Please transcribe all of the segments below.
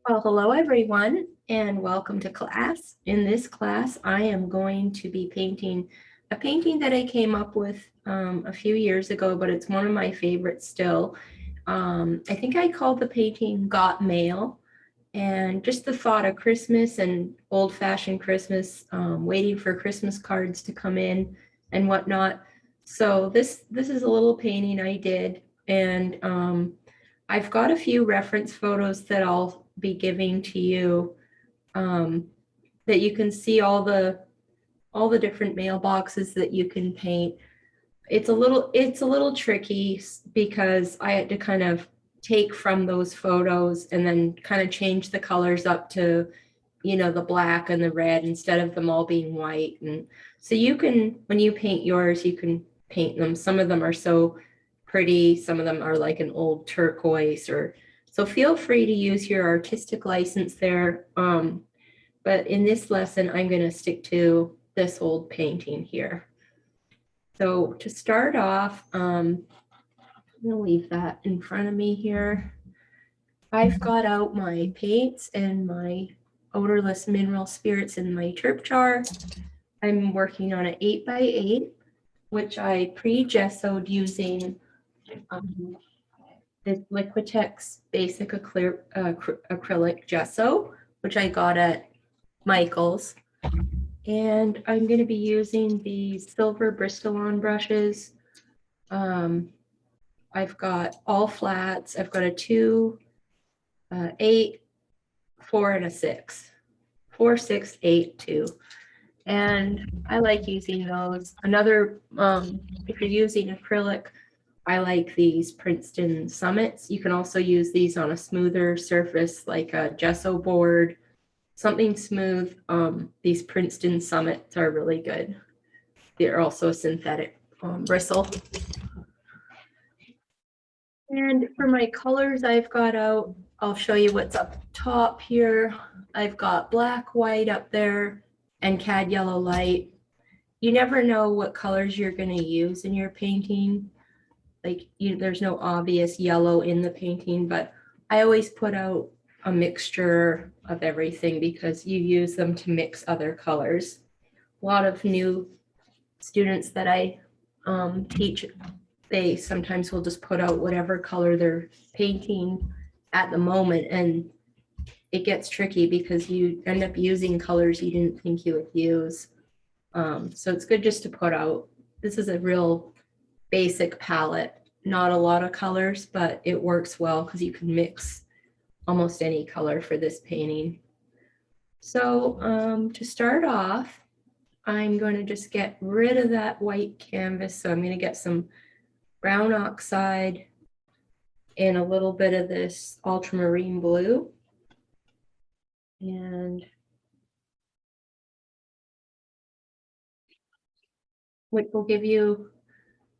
Well, hello everyone, and welcome to class. In this class, I am going to be painting a painting that I came up with a few years ago, but it's one of my favorites still. I think I called the painting Got Mail, and just the thought of Christmas and old-fashioned Christmas, waiting for Christmas cards to come in and whatnot. So this is a little painting I did, and I've got a few reference photos that I'll be giving to you, that you can see all the different mailboxes that you can paint. It's a little tricky because I had to kind of take from those photos and then kind of change the colors up to, the black and the red instead of them all being white. And so you can, when you paint yours, you can paint them. Some of them are so pretty, some of them are like an old turquoise, or so feel free to use your artistic license there. But in this lesson, I'm going to stick to this old painting here. So to start off, I'm going to leave that in front of me here. I've got out my paints and my odorless mineral spirits in my terp jar. I'm working on an 8x8, which I pre-gessoed using this Liquitex basic acrylic gesso, which I got at Michael's. And I'm going to be using these silver Bristol-on brushes. I've got all flats. I've got a 2, 8, 4, and a 6. 4, 6, 8, 2. And I like using those. Another, if you're using acrylic, I like these Princeton Summits. You can also use these on a smoother surface like a gesso board, something smooth. These Princeton Summits are really good. They're also a synthetic bristle. And for my colors I've got out, I'll show you what's up top here. I've got black, white up there, and cad yellow light. You never know what colors you're going to use in your painting. Like there's no obvious yellow in the painting, but I always put out a mixture of everything because you use them to mix other colors. A lot of new students that I teach, they sometimes will just put out whatever color they're painting at the moment, and it gets tricky because you end up using colors you didn't think you would use. So it's good just to put out. This is a real basic palette, not a lot of colors, but it works well because you can mix almost any color for this painting. So to start off, I'm going to just get rid of that white canvas. So I'm going to get some brown oxide and a little bit of this ultramarine blue. And which will give you,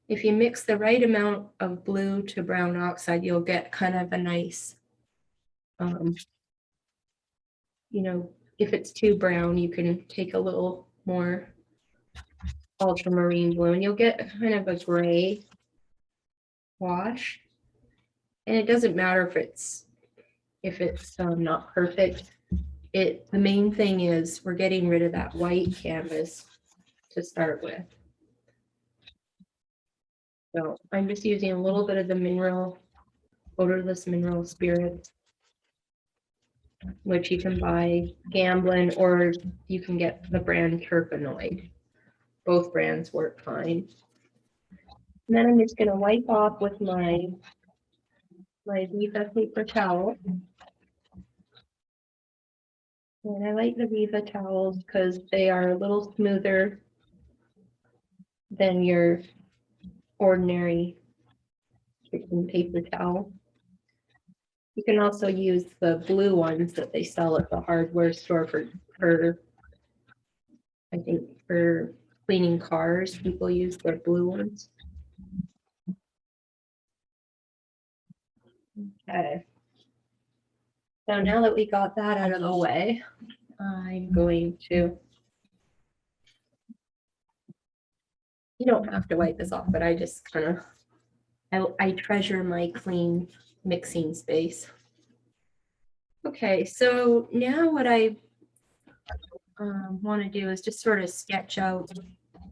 if you mix the right amount of blue to brown oxide, you'll get kind of a nice, if it's too brown, you can take a little more ultramarine blue and you'll get kind of a gray wash. And it doesn't matter if it's not perfect. The main thing is we're getting rid of that white canvas to start with. So I'm just using a little bit of the odorless mineral spirit, which you can buy Gamblin, or you can get the brand Terpenoid. Both brands work fine. And then I'm just going to wipe off with my Viva paper towel. And I like the Viva towels because they are a little smoother than your ordinary kitchen paper towel. You can also use the blue ones that they sell at the hardware store for I think for cleaning cars. People use the blue ones. Okay. So now that we got that out of the way, I'm going to, you don't have to wipe this off, but I just kind of, I treasure my clean mixing space. Okay, so now what I want to do is just sort of sketch out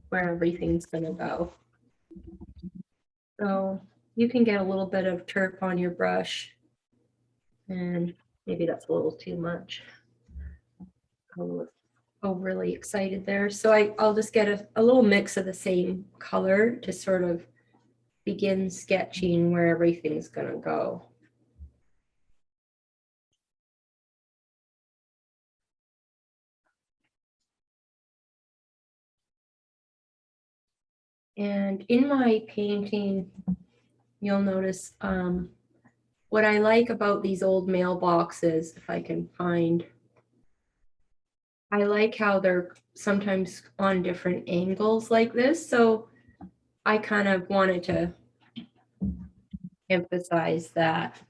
where everything's going to go. So you can get a little bit of turp on your brush, and maybe that's a little too much. I'm overly excited there. So I'll just get a little mix of the same color to sort of begin sketching where everything's going to go. And in my painting, you'll notice what I like about these old mailboxes, if I can find, I like how they're sometimes on different angles like this. So I kind of wanted to emphasize that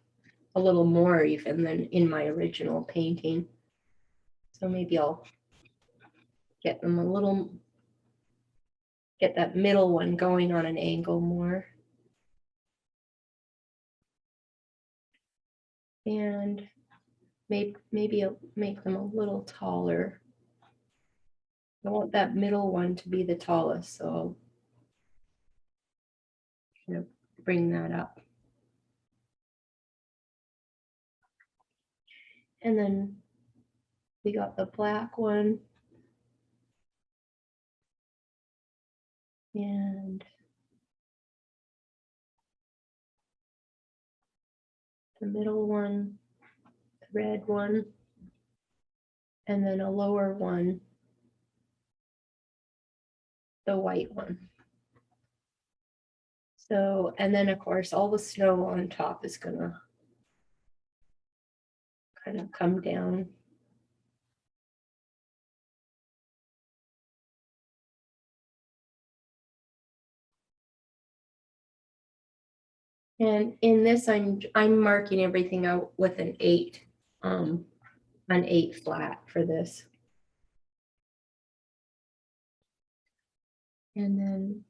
a little more even than in my original painting. So maybe I'll get them a little, get that middle one going on an angle more. And maybe I'll make them a little taller. I want that middle one to be the tallest, so I'll kind of bring that up. And then we got the black one. And the middle one, the red one, and then a lower one, the white one. So, and then of course, all the snow on top is gonna kind of come down. And in this, I'm marking everything out with an 8 flat for this. And then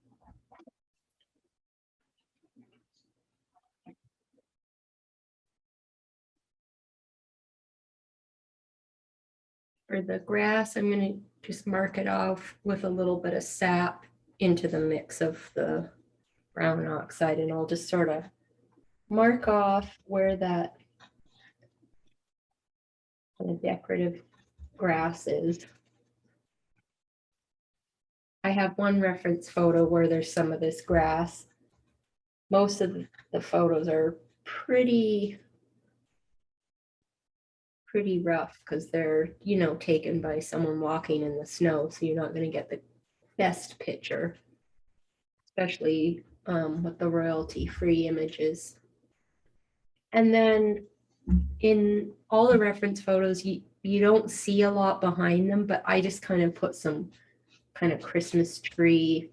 for the grass, I'm going to just mark it off with a little bit of sap into the mix of the brown oxide, and I'll just sort of mark off where that kind of decorative grass is. I have one reference photo where there's some of this grass. Most of the photos are pretty rough because they're, you know, taken by someone walking in the snow, so you're not going to get the best picture, especially with the royalty-free images. And then in all the reference photos, you don't see a lot behind them, but I just kind of put some kind of Christmas tree,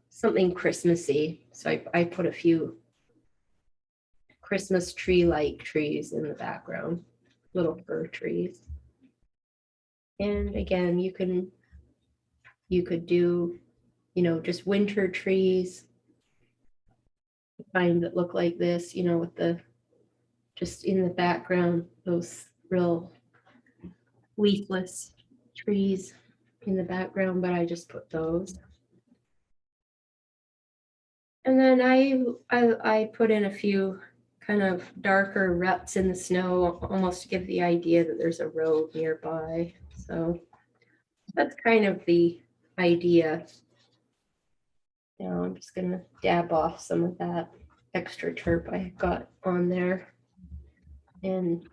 something Christmassy. So I put a few Christmas tree-like trees in the background, little fir trees. And again, you could do, you know, just winter trees, find that look like this, you know, with the, just in the background, those real leafless trees in the background, but I just put those. And then I put in a few kind of darker ruts in the snow, almost to give the idea that there's a road nearby. So that's kind of the idea. Now I'm just gonna dab off some of that extra turp I got on there and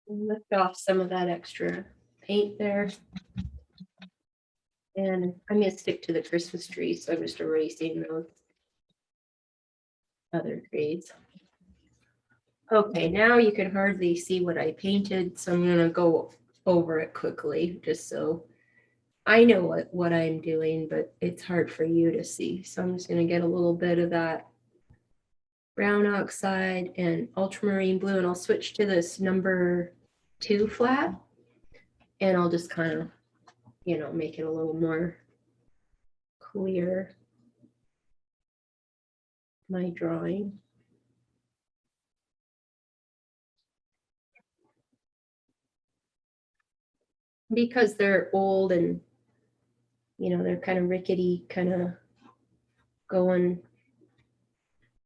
lift off some of that extra paint there. And I'm gonna stick to the Christmas tree, so I'm just erasing those other trees. Okay, now you can hardly see what I painted, so I'm gonna go over it quickly, just so I know what I'm doing, but it's hard for you to see. So I'm just gonna get a little bit of that brown oxide and ultramarine blue, and I'll switch to this number 2 flat, and I'll just kind of, you know, make it a little more clear, my drawing. because they're old and, they're kind of rickety, kind of going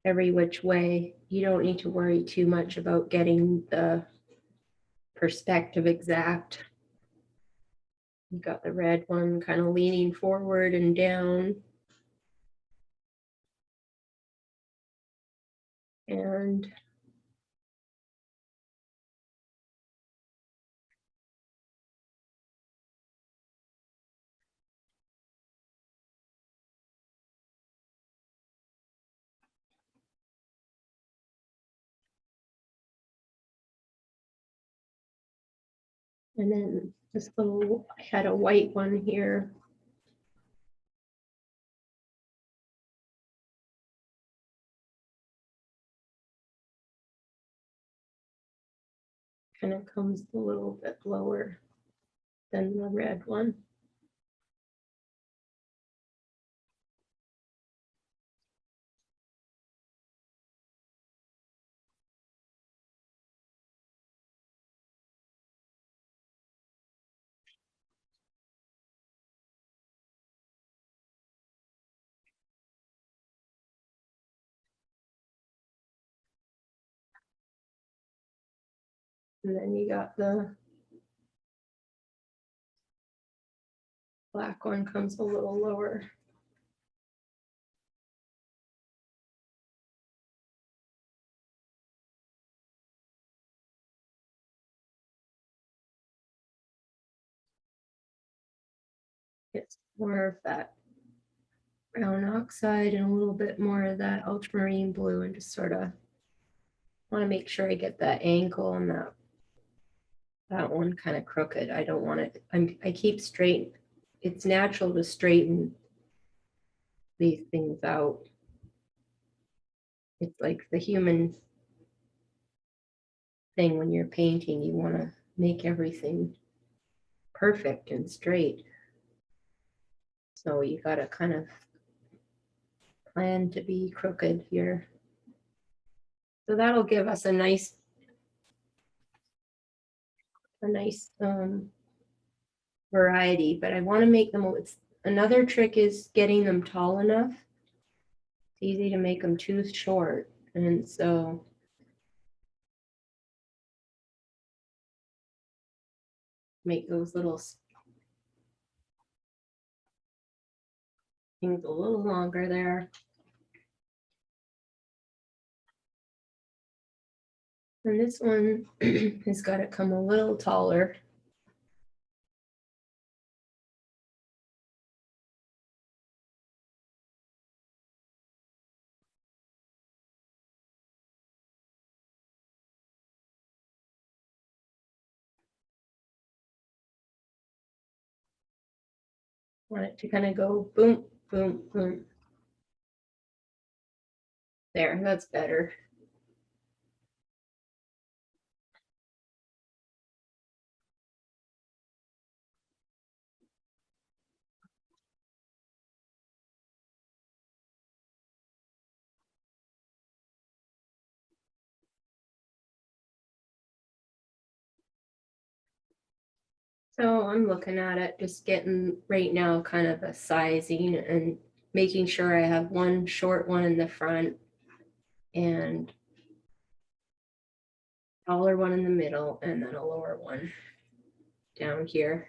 every which way. You don't need to worry too much about getting the perspective exact. You got the red one kind of leaning forward and down. And then this little, I had a white one here. Kind of comes a little bit lower than the red one. And then you got the black one comes a little lower. It's more of that brown oxide and a little bit more of that ultramarine blue, and just sort of want to make sure I get that angle on that one kind of crooked. I don't want it, I keep straight. It's natural to straighten these things out. It's like the human thing when you're painting, you want to make everything perfect and straight. So you got to kind of plan to be crooked here. So that'll give us a nice variety, but I want to make them, another trick is getting them tall enough. It's easy to make them too short. And so make those little things a little longer there. And this one has got to come a little taller. Want it to kind of go boom, boom, boom. There, that's better. So I'm looking at it, just getting right now kind of a sizing and making sure I have one short one in the front and taller one in the middle, and then a lower one down here.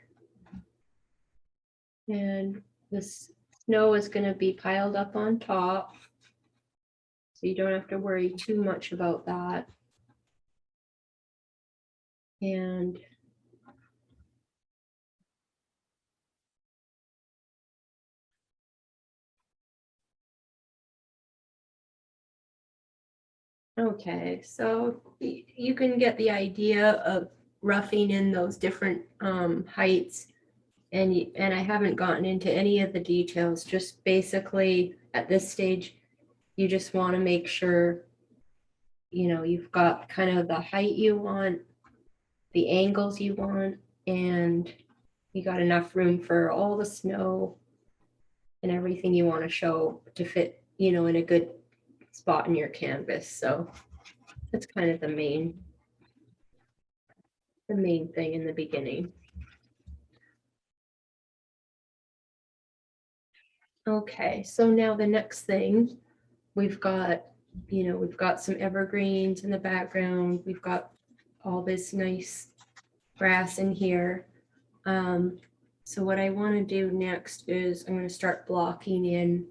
And this snow is going to be piled up on top, so you don't have to worry too much about that. And okay, so you can get the idea of roughing in those different heights. And I haven't gotten into any of the details, just basically at this stage, you just want to make sure, you've got kind of the height you want, the angles you want, and you got enough room for all the snow and everything you want to show to fit, in a good spot in your canvas. So that's kind of the main thing in the beginning. Okay, so now the next thing, we've got, we've got some evergreens in the background. We've got all this nice grass in here. So what I want to do next is I'm going to start blocking in.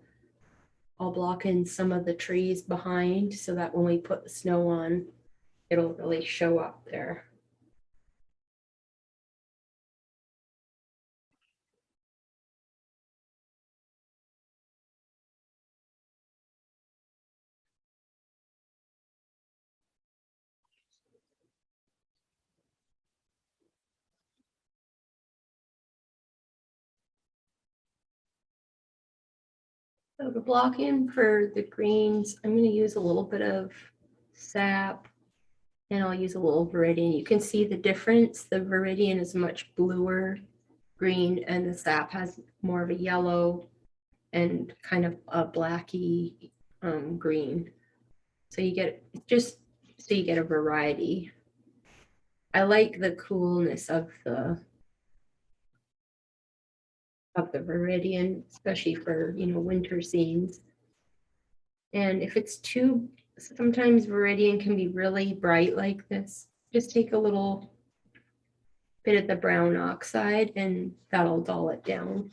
I'll block in some of the trees behind so that when we put the snow on, it'll really show up there. So to block in for the greens, I'm going to use a little bit of sap and I'll use a little viridian. You can see the difference. The viridian is much bluer green and the sap has more of a yellow and kind of a blacky green. So you get a variety. I like the coolness of the viridian, especially for winter scenes. And if it's too, sometimes viridian can be really bright like this. Just take a little bit of the brown oxide and that'll dull it down.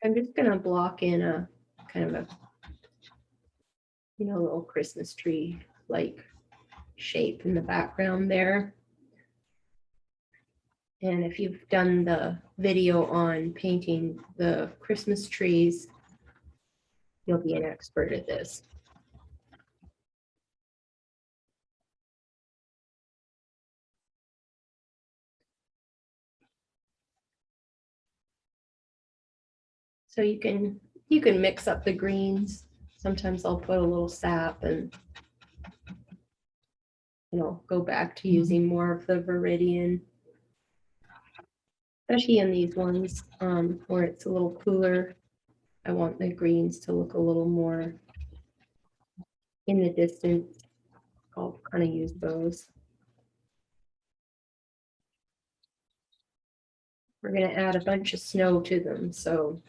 I'm just gonna block in a kind of a little Christmas tree like shape in the background there. And if you've done the video on painting the Christmas trees, you'll be an expert at this. So you can mix up the greens. Sometimes I'll put a little sap and go back to using more of the viridian, especially in these ones where it's a little cooler. I want the greens to look a little more in the distance. I'll kind of use those. We're going to add a bunch of snow to them, so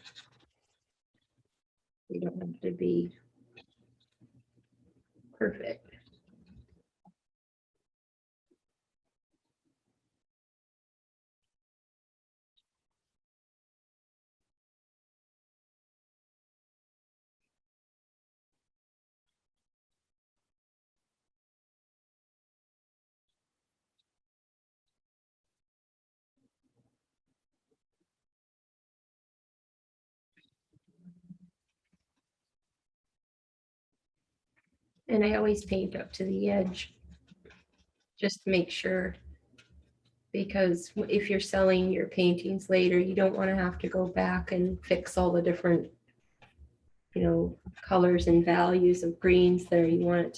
you don't have to be perfect. And I always paint up to the edge just to make sure, because if you're selling your paintings later, you don't want to have to go back and fix all the different colors and values of greens there. You want it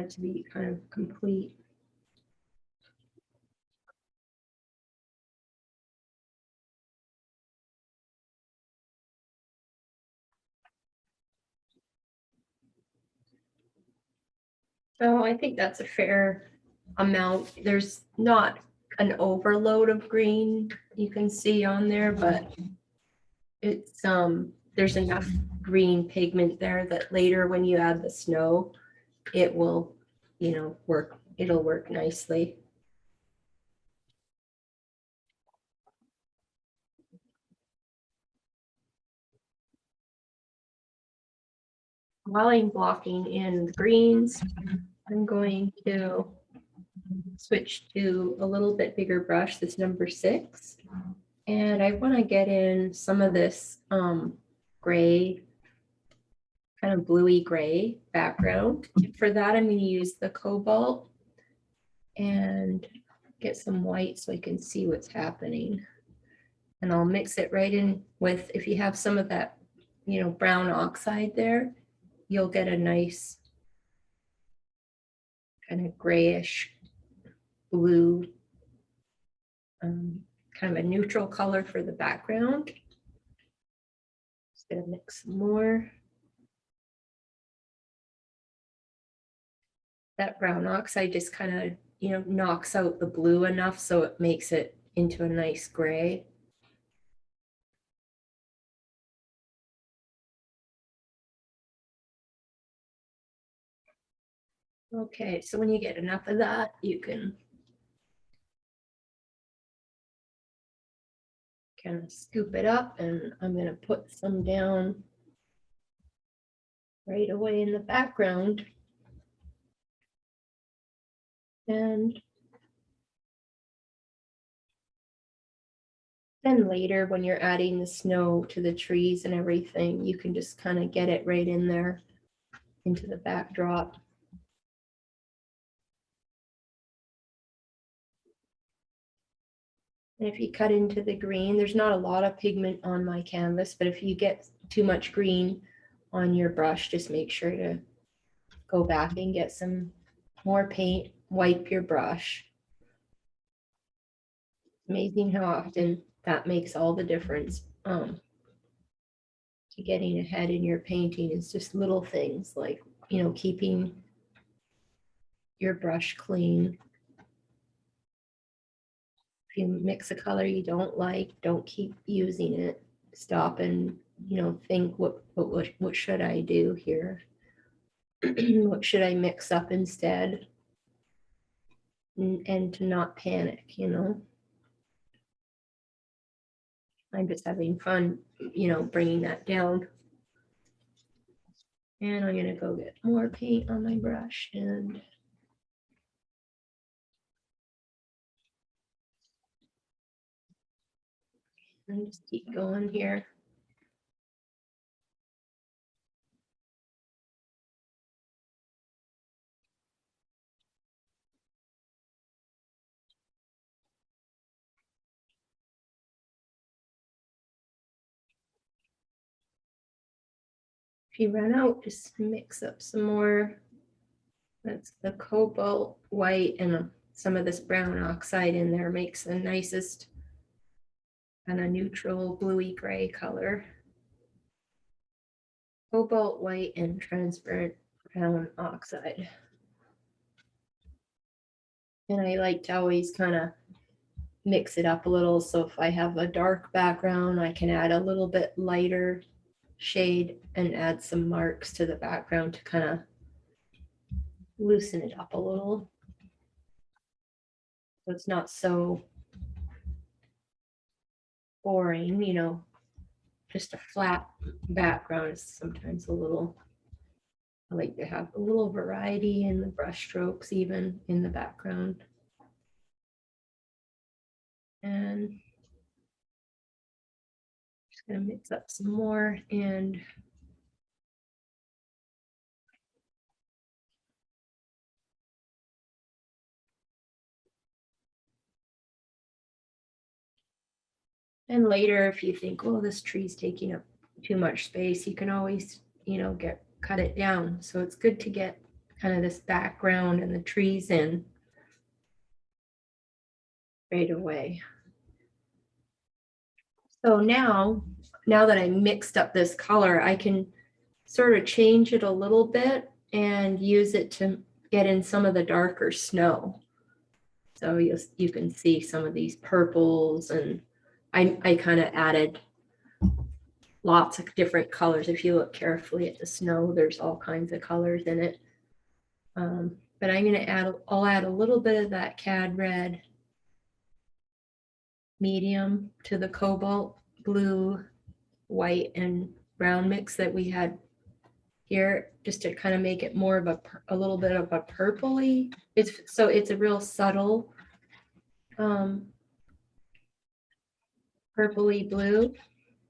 to be kind of complete. So I think that's a fair amount. There's not an overload of green you can see on there, but it's there's enough green pigment there that later when you add the snow, it will, it'll work nicely. While I'm blocking in the greens, I'm going to switch to a little bit bigger brush, this number 6. And I want to get in some of this gray, kind of bluey gray background. For that, I'm going to use the cobalt and get some white so I can see what's happening. And I'll mix it right in with, if you have some of that, brown oxide there, you'll get a nice kind of grayish blue, kind of a neutral color for the background. Just gonna mix some more. That brown oxide just kind of, knocks out the blue enough so it makes it, into a nice gray. Okay, so when you get enough of that, you can kind of scoop it up, and I'm going to put some down right away in the background. And then later, when you're adding the snow to the trees and everything, you can just kind of get it right in there into the backdrop. And if you cut into the green, there's not a lot of pigment on my canvas, but if you get too much green on your brush, just make sure to go back and get some more paint, wipe your brush. Amazing how often that makes all the difference to getting ahead in your painting. It's just little things like, you know, keeping your brush clean. If you mix a color you don't like, don't keep using it. Stop and, you know, think what should I do here? What should I mix up instead? And to not panic, you know. I'm just having fun, you know, bringing that down. And I'm gonna go get more paint on my brush and just keep going here. If you run out, just mix up some more. That's the cobalt white and some of this brown oxide in there makes the nicest kind of neutral bluey gray color. Cobalt white and transparent brown oxide. And I like to always kind of mix it up a little. So if I have a dark background, I can add a little bit lighter shade and add some marks to the background to kind of loosen it up a little. So it's not so boring, you know, just a flat background is sometimes a little, I like to have a little variety in the brush strokes, even in the background. And just gonna mix up some more and later, if you think, well, this tree's taking up too much space, you can always, you know, cut it down. So it's good to get kind of this background and the trees in right away. So now that I mixed up this color, I can sort of change it a little bit and use it to get in some of the darker snow. So you can see some of these purples, and I kind of added lots of different colors. If you look carefully at the snow, there's all kinds of colors in it. But I'm gonna I'll add a little bit of that cad red medium to the cobalt blue, white, and brown mix that we had here, just to kind of make it more of a little bit of a purpley. It's a real subtle purpley blue,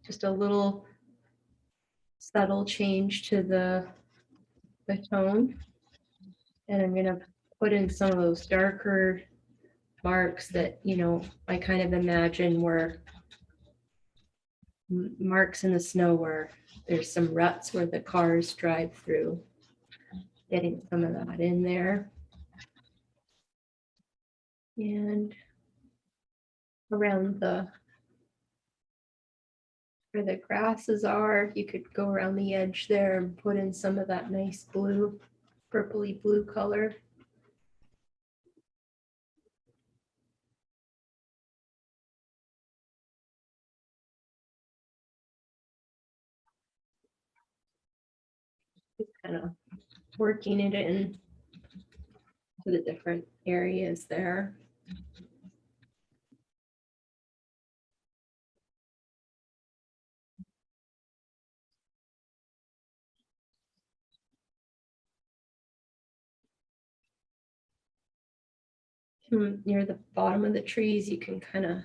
just a little subtle change to the tone. And I'm gonna put in some of those darker marks that, you know, I kind of imagine were marks in the snow where there's some ruts where the cars drive through. Getting some of that in there. And around where the grasses are, you could go around the edge there and put in some of that nice blue, purpley blue color. Just kind of working it in to the different areas there. Near the bottom of the trees, you can kind of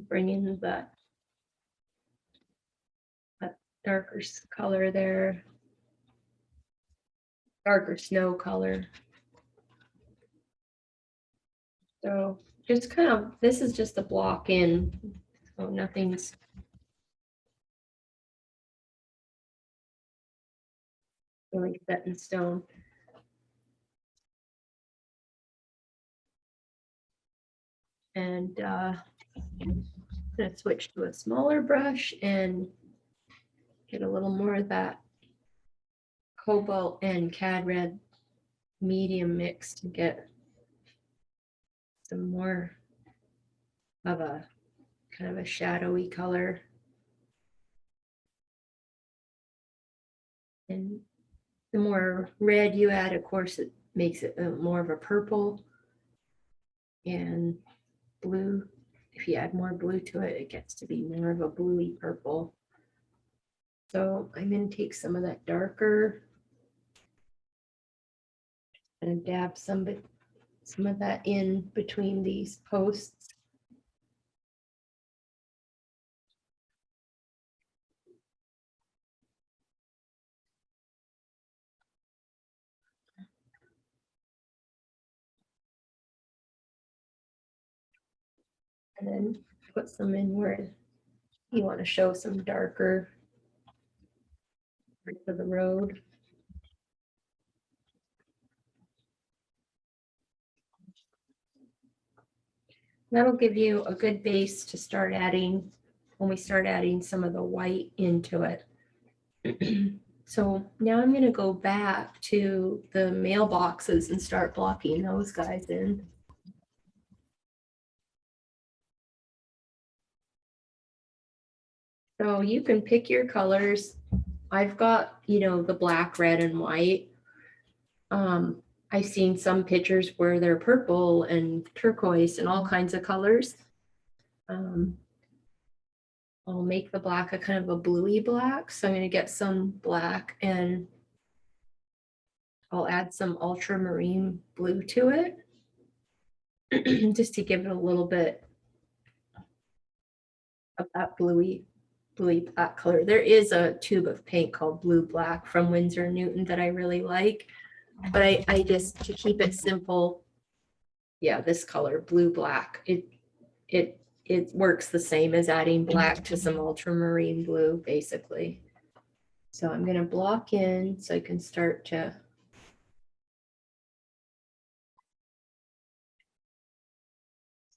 bring in that darker color there, darker snow color. So just kind of, this is just a block in, so nothing's really set in stone. And I'm gonna switch to a smaller brush and get a little more of that cobalt and cad red medium mix to get some more of a kind of a shadowy color. And the more red you add, of course, it makes it more of a purple. And blue, if you add more blue to it, it gets to be more of a bluey purple. So I'm going to take some of that darker and dab some of that in between these posts. And then put some in where you want to show some darker parts of the road. That'll give you a good base to start adding when we start adding some of the white into it. So now I'm going to go back to the mailboxes and start blocking those guys in. So you can pick your colors. I've got, the black, red, and white. I've seen some pictures where they're purple and turquoise and all kinds of colors. I'll make the black a kind of a bluey black. So I'm going to get some black and I'll add some ultramarine blue to it just to give it a little bit of that bluey black color. There is a tube of paint called Blue Black from Winsor & Newton that I really like, but I just, to keep it simple, yeah, this color, blue black, it works the same as adding black to some ultramarine blue, basically. So I'm going to block in so I can start to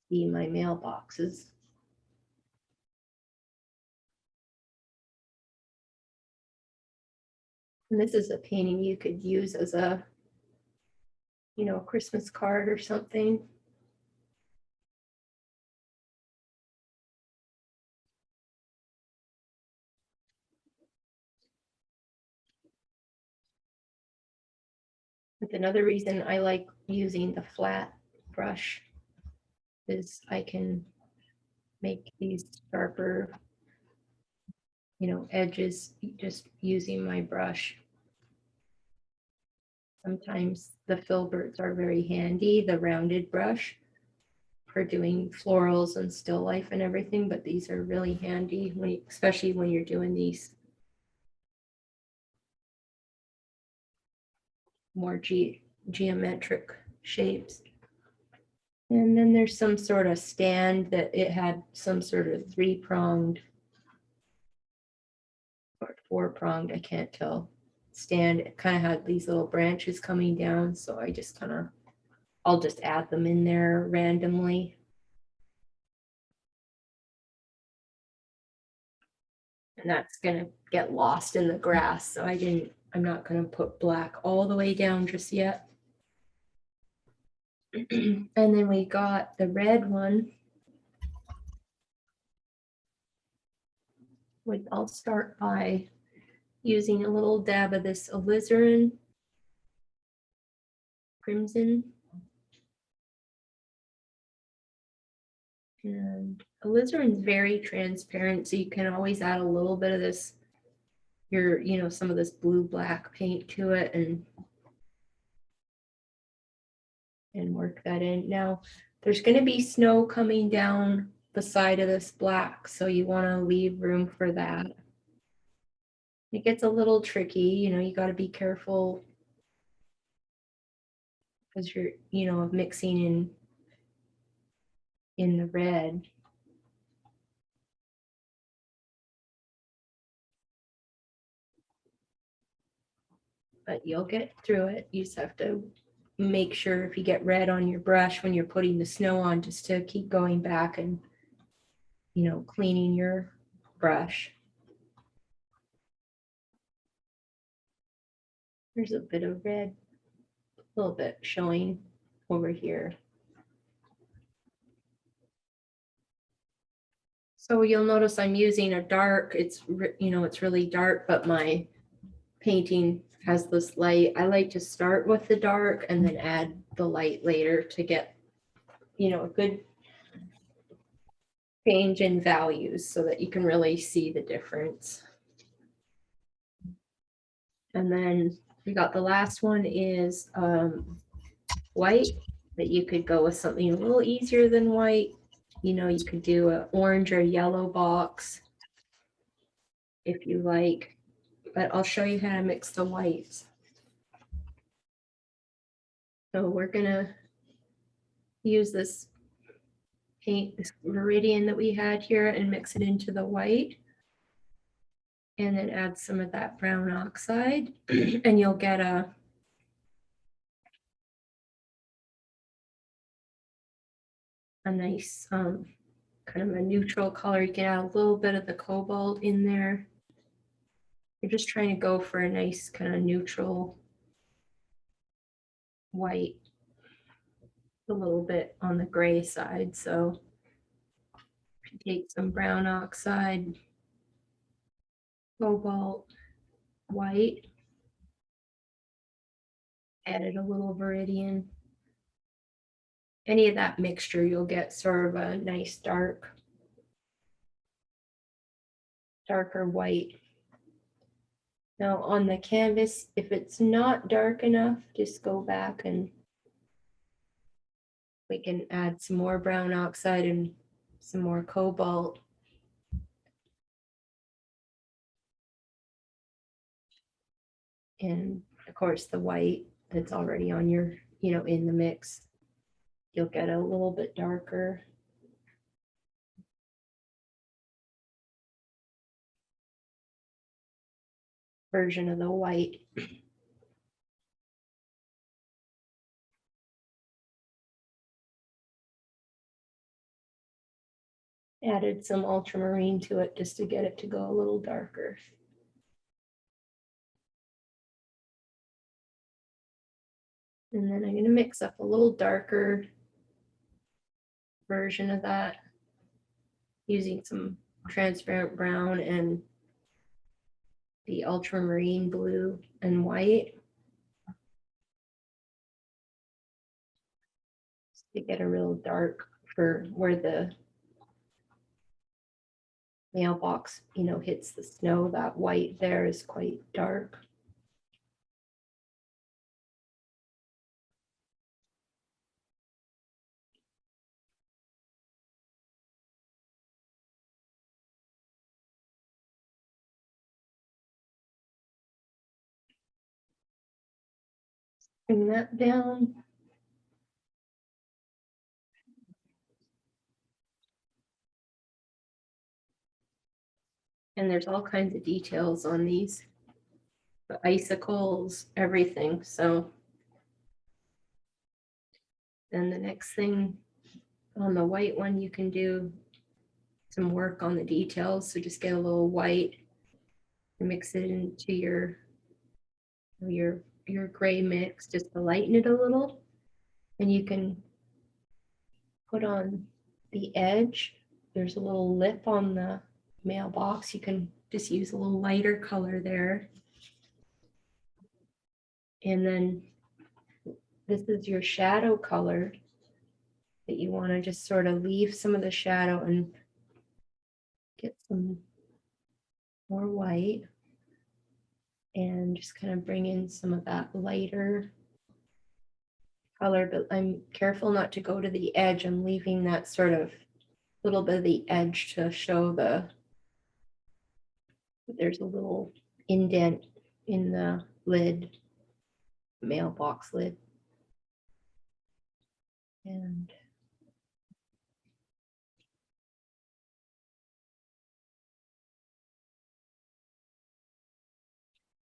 see my mailboxes. And this is a painting you could use as a, Christmas card or something. But another reason I like using the flat brush is I can make these sharper, edges just using my brush. Sometimes the filberts are very handy, the rounded brush, for doing florals and still life and everything, but these are really handy, especially when you're doing these more geometric shapes. And then there's some sort of stand that it had some sort of 3-pronged or 4-pronged, I can't tell, stand. It kind of had these little branches coming down, so I just I'll just add them in there randomly. And that's gonna get lost in the grass, so I'm not gonna put black all the way down just yet. And then we got the red one. I'll start by using a little dab of this alizarin crimson. And alizarin is very transparent, so you can always add a little bit of this, some of this blue-black paint to it and work that in. Now, there's going to be snow coming down the side of this black, so you want to leave room for that. It gets a little tricky, you got to be careful because you're, mixing in the red. But you'll get through it. You just have to make sure if you get red on your brush when you're putting the snow on, just to keep going back and, cleaning your brush. There's a bit of red, a little bit showing over here. So you'll notice I'm using a dark, it's really dark, but my painting has this light. I like to start with the dark and then add the light later to get, a good change in values so that you can really see the difference. And then we got the last one is white, that you could go with something a little easier than white. You could do an orange or yellow box if you like, but I'll show you how to mix the whites. So we're gonna use this paint, this Viridian that we had here, and mix it into the white. And then add some of that brown oxide and you'll get a nice kind of a neutral color. You can add a little bit of the cobalt in there. You're just trying to go for a nice kind of neutral white, a little bit on the gray side. So if you take some brown oxide, cobalt, white, added a little Viridian. Any of that mixture, you'll get sort of a nice darker white. Now on the canvas, if it's not dark enough, just go back and we can add some more brown oxide and some more cobalt. And of course the white that's already on your, in the mix, you'll get a little bit darker version of the white. Added some ultramarine to it just to get it to go a little darker. And then I'm going to mix up a little darker version of that using some transparent brown and the ultramarine blue and white to get a real dark for where the mailbox, hits the snow. That white there is quite dark. Bring that down. And there's all kinds of details on these, the icicles, everything. So then the next thing on the white one, you can do some work on the details. So just get a little white and mix it into your gray mix just to lighten it a little. And you can put on the edge. There's a little lip on the mailbox, you can just use a little lighter color there. And then this is your shadow color that you want to just sort of leave some of the shadow and get some more white and just kind of bring in some of that lighter color, but I'm careful not to go to the edge. I'm leaving that sort of little bit of the edge to show there's a little indent in the lid, mailbox lid. And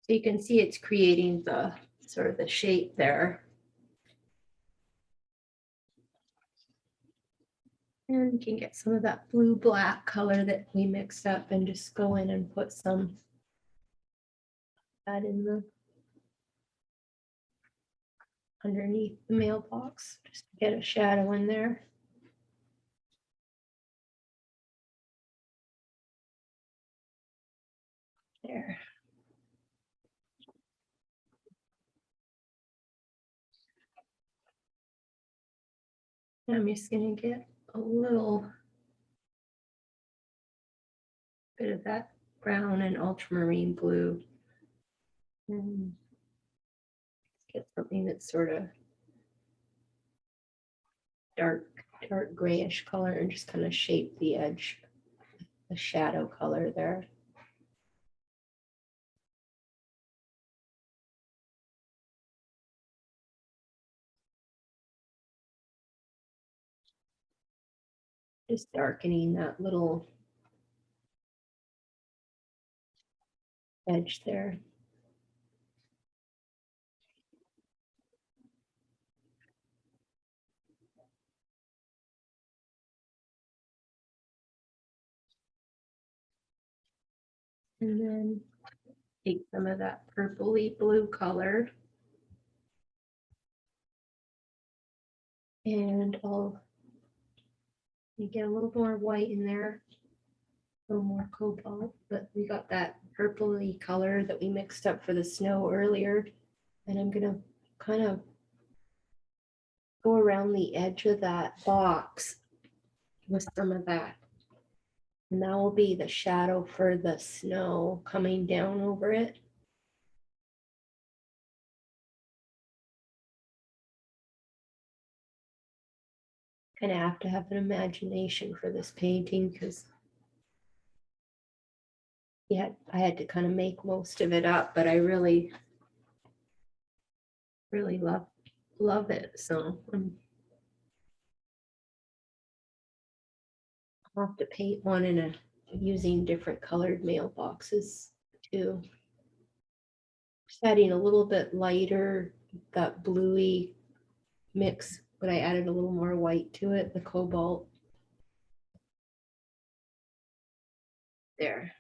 so you can see it's creating the sort of the shape there. And you can get some of that blue black color that we mixed up and just go in and put some that in the underneath the mailbox, just to get a shadow in there. There. And I'm just gonna get a little bit of that brown and ultramarine blue. And get something that's sort of dark grayish color and just kind of shape the edge, the shadow color there. Just darkening that little edge there. And then take some of that purpley blue color and I'll get a little more white in there, a little more cobalt, but we got that purpley color that we mixed up for the snow earlier. And I'm gonna kind of go around the edge of that box with some of that. And that will be the shadow for the snow coming down over it. Kind of have to have an imagination for this painting because I had to kind of make most of it up, but I really love it. So I'll have to paint one using different colored mailboxes too. Just adding a little bit lighter, that bluey mix, but I added a little more white to it, the cobalt. There.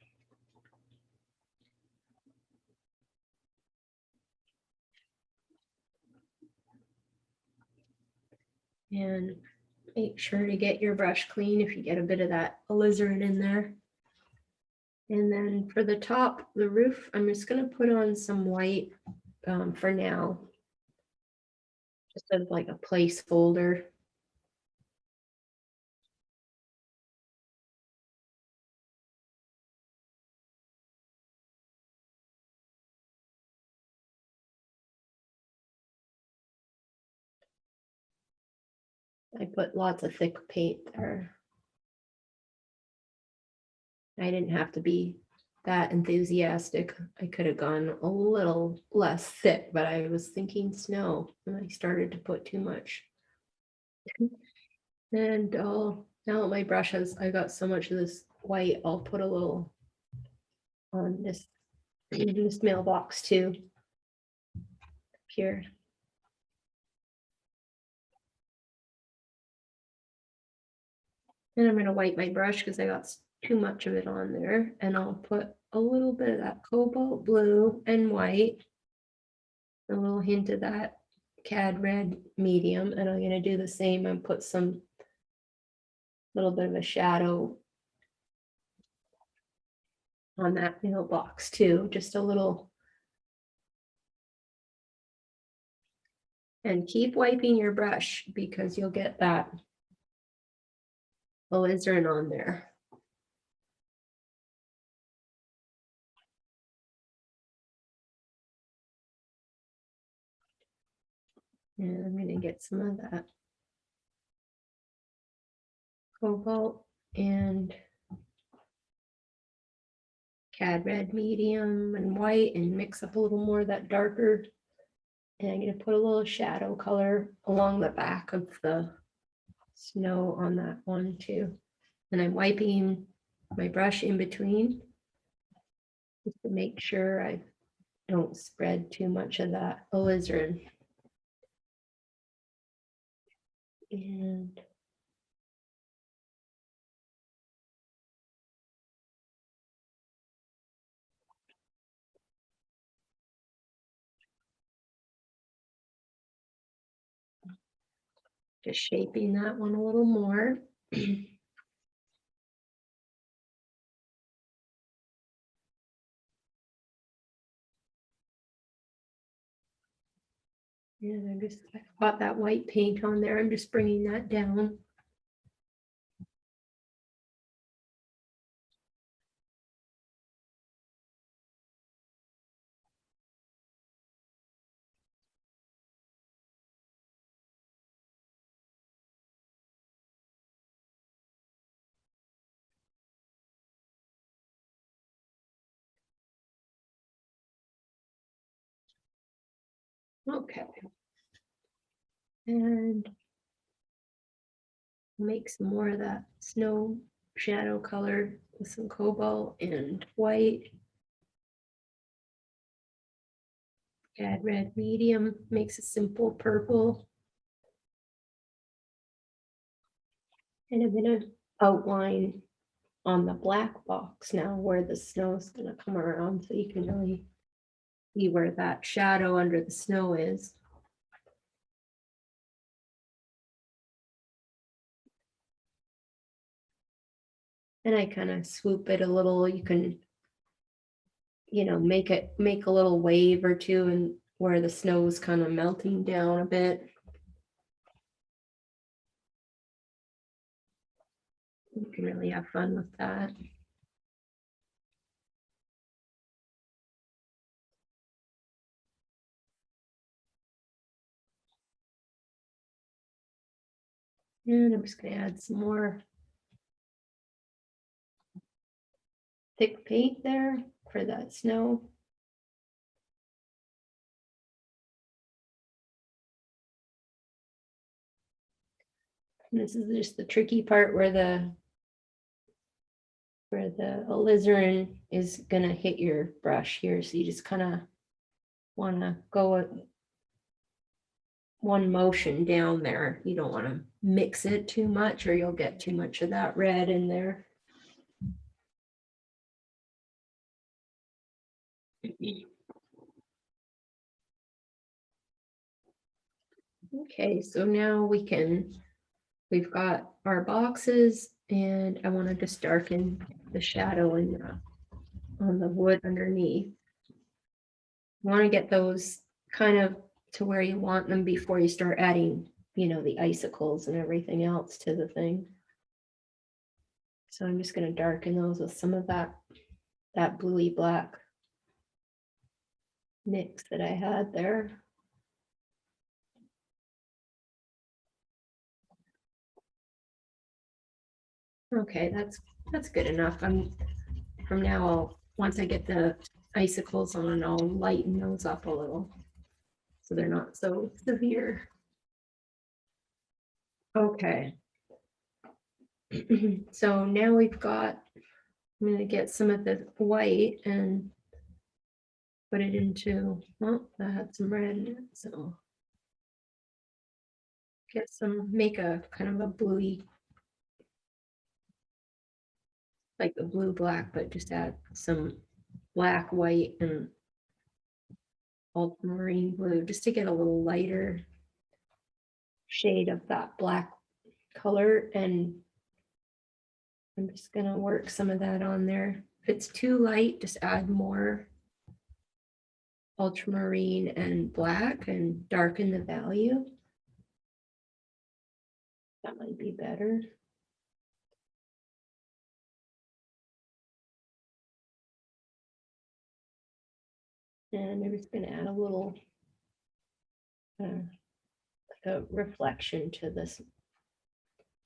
And make sure to get your brush clean if you get a bit of that alizarin in there. And then for the top, the roof, I'm just going to put on some white for now, just as like a placeholder. I put lots of thick paint there. I didn't have to be that enthusiastic. I could have gone a little less thick, but I was thinking snow and I started to put too much. And now my brushes, I got so much of this white, I'll put a little on this mailbox too. Here. And I'm going to wipe my brush because I got too much of it on there. And I'll put a little bit of that cobalt blue and white, a little hint of that cad red medium. And I'm going to do the same and put some little bit of a shadow on that mailbox too, just a little. And keep wiping your brush because you'll get that alizarin on there. And I'm going to get some of that cobalt and cad red medium and white and mix up a little more of that darker. And I'm going to put a little shadow color along the back of the snow on that one too. And I'm wiping my brush in between just to make sure I don't spread too much of that alizarin. And just shaping that one a little more. And I got that white paint on there. I'm just bringing that down. Okay. And make some more of that snow shadow color with some cobalt and white. Add red medium, makes a simple purple. And I'm gonna outline on the black box now where the snow is gonna come around so you can really see where that shadow under the snow is. And I kind of swoop it a little. You can, make a little wave or two and where the snow is kind of melting down a bit. You can really have fun with that. And I'm just going to add some more thick paint there for that snow. And this is just the tricky part where the alizarin is going to hit your brush here. So you just kind of want to go with one motion down there. You don't want to mix it too much or you'll get too much of that red in there. Okay, so now we've got our boxes and I want to just darken the shadow on the wood underneath. You want to get those kind of to where you want them before you start adding, the icicles and everything else to the thing. So I'm just going to darken those with some of that bluey black mix that I had there. Okay, that's good enough. From now once I get the icicles on, I'll lighten those up a little so they're not so severe. Okay. So now we've got, I'm going to get some of the white and put it into, well, that had some red in it, so make a kind of a bluey, like the blue black, but just add some black, white, and ultramarine blue just to get a little lighter shade of that black color. And I'm just gonna work some of that on there. If it's too light, just add more ultramarine and black and darken the value. That might be better. And I'm just going to add a little a reflection to this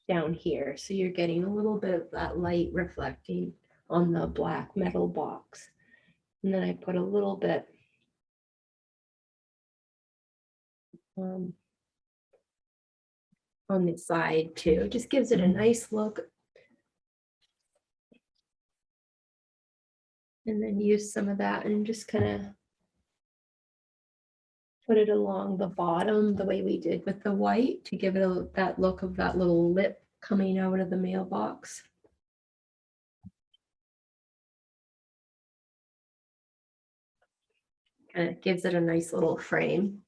down here. So you're getting a little bit of that light reflecting on the black metal box. And then I put a little bit on the side too. It just gives it a nice look. And then use some of that and just kind of put it along the bottom the way we did with the white to give it that look of that little lip coming out of the mailbox. And it gives it a nice little frame.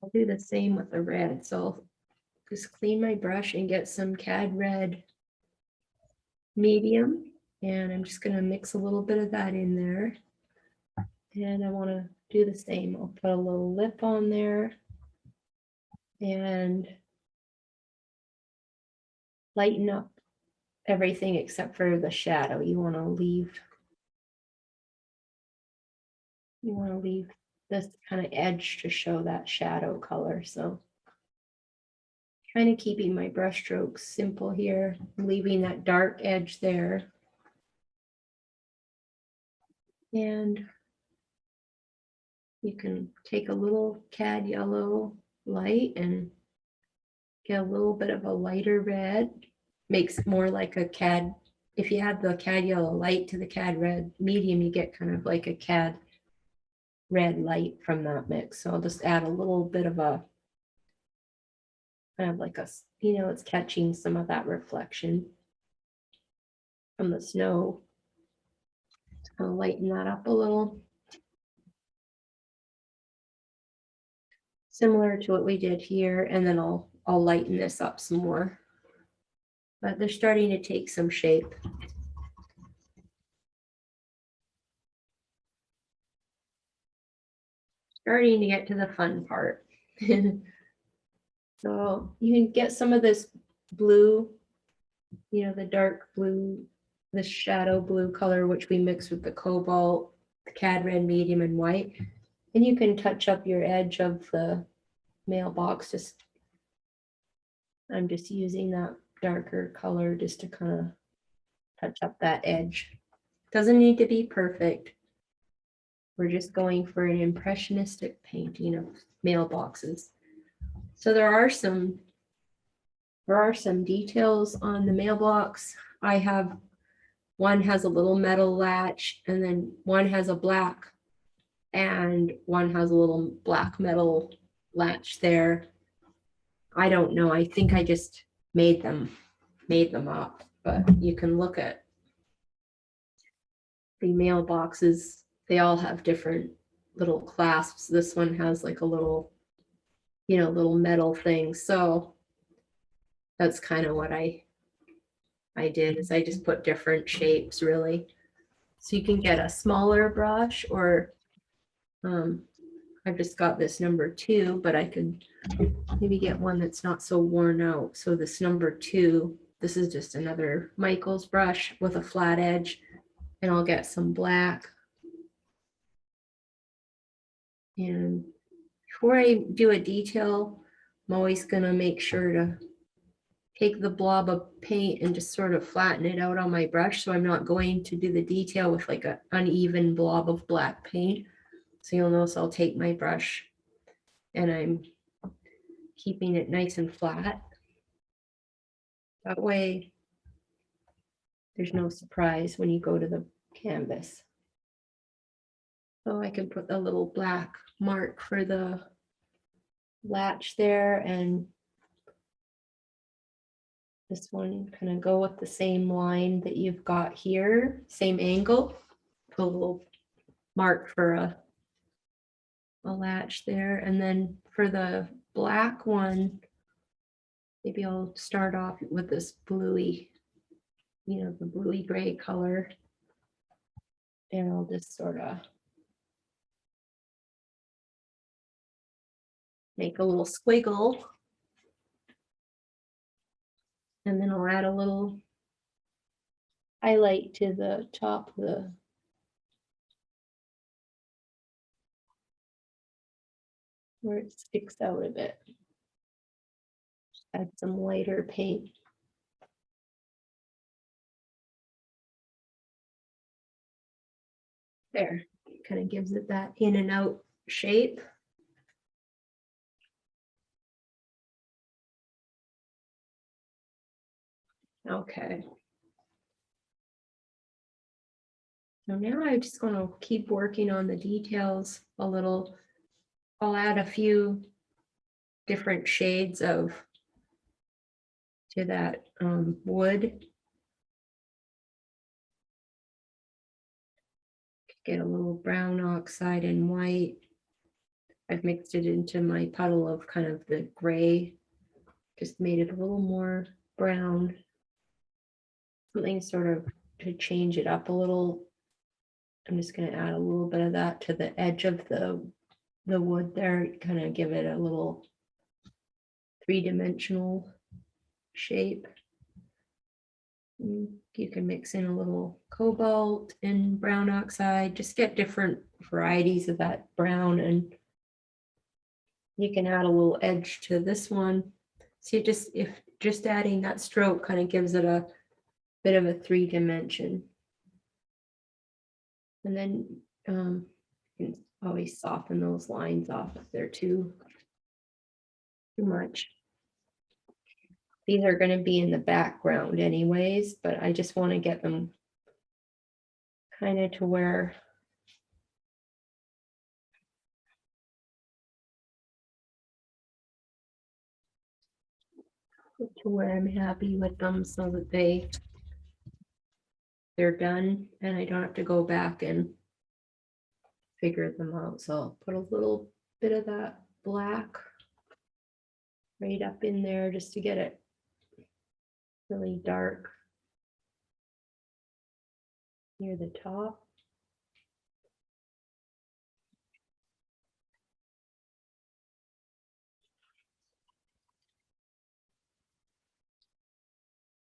I'll do the same with the red. So I'll just clean my brush and get some Cad Red medium. And I'm just going to mix a little bit of that in there. And I want to do the same. I'll put a little lip on there and lighten up everything except for the shadow. You want to leave this kind of edge to show that shadow color. So kind of keeping my brush strokes simple here, leaving that dark edge there. And you can take a little Cad yellow light and get a little bit of a lighter red. Makes it more like a Cad. If you add the Cad yellow light to the Cad Red medium, you get kind of like a Cad Red light from that mix. So I'll just add a little bit of a kind of like a, it's catching some of that reflection from the snow. I'll lighten that up a little. Similar to what we did here, and then I'll lighten this up some more. But they're starting to take some shape. Starting to get to the fun part. So you can get some of this blue, the dark blue, the shadow blue color, which we mix with the cobalt, the Cad Red medium and white. And you can touch up your edge of the mailbox. I'm just using that darker color just to kind of touch up that edge. Doesn't need to be perfect. We're just going for an impressionistic painting of mailboxes. So there are some details on the mailbox. I have one has a little metal latch, and then one has a black, and one has a little black metal latch there. I don't know. I think I just made them up, but you can look at the mailboxes. They all have different little clasps. This one has like a little, little metal thing. So that's kind of what I did, is I just put different shapes really. So you can get a smaller brush, or I've just got this number 2, but I could maybe get one that's not so worn out. So this number 2, this is just another Michael's brush with a flat edge, and I'll get some black. And before I do a detail, I'm always gonna make sure to take the blob of paint and just sort of flatten it out on my brush. So I'm not going to do the detail with like an uneven blob of black paint. So you'll notice I'll take my brush and I'm keeping it nice and flat. That way there's no surprise when you go to the canvas. So I can put a little black mark for the latch there, and this one kind of go with the same line that you've got here, same angle. Put a little mark for a latch there, and then for the black one, Maybe I'll start off with this bluey, the bluey gray color. And I'll just sort of make a little squiggle. And then I'll add a little highlight to the top of the where it sticks out a bit. Add some lighter paint. There, kind of gives it that in and out shape. Okay. So now I'm just going to keep working on the details a little. I'll add a few different shades to that wood. Get a little brown oxide and white. I've mixed it into my puddle of kind of the gray, just made it a little more brown. Something sort of to change it up a little. I'm just going to add a little bit of that to the edge of the wood there, kind of give it a little three-dimensional shape. You can mix in a little cobalt and brown oxide, just get different varieties of that brown, and you can add a little edge to this one. So if just adding that stroke kind of gives it a bit of a three-dimension. And then you can always soften those lines off if they're too much. These are going to be in the background anyways, but I just want to get them kind of to where I'm happy with them, so that they're done and I don't have to go back and figure them out. So I'll put a little bit of that black right up in there just to get it really dark near the top.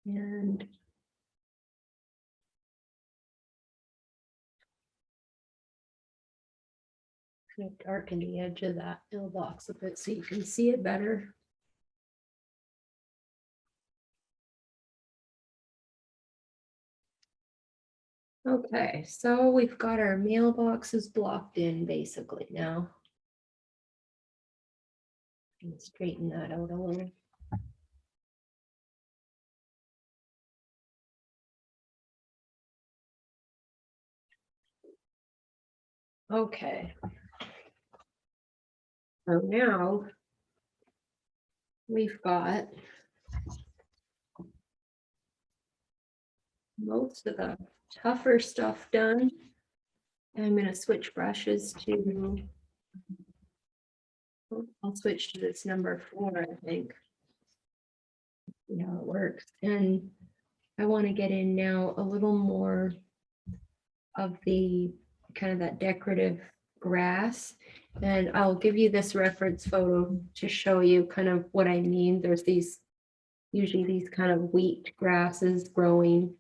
And kind of darken the edge of that mailbox a bit so you can see it better. Okay, so we've got our mailboxes blocked in basically now. And straighten that out a little. Okay. So now we've got most of the tougher stuff done. I'm going to switch brushes to, I'll switch to this number 4, I think. See how it works. And I want to get in now a little more of the kind of that decorative grass. And I'll give you this reference photo to show you kind of what I mean. There's usually these kind of wheat grasses growing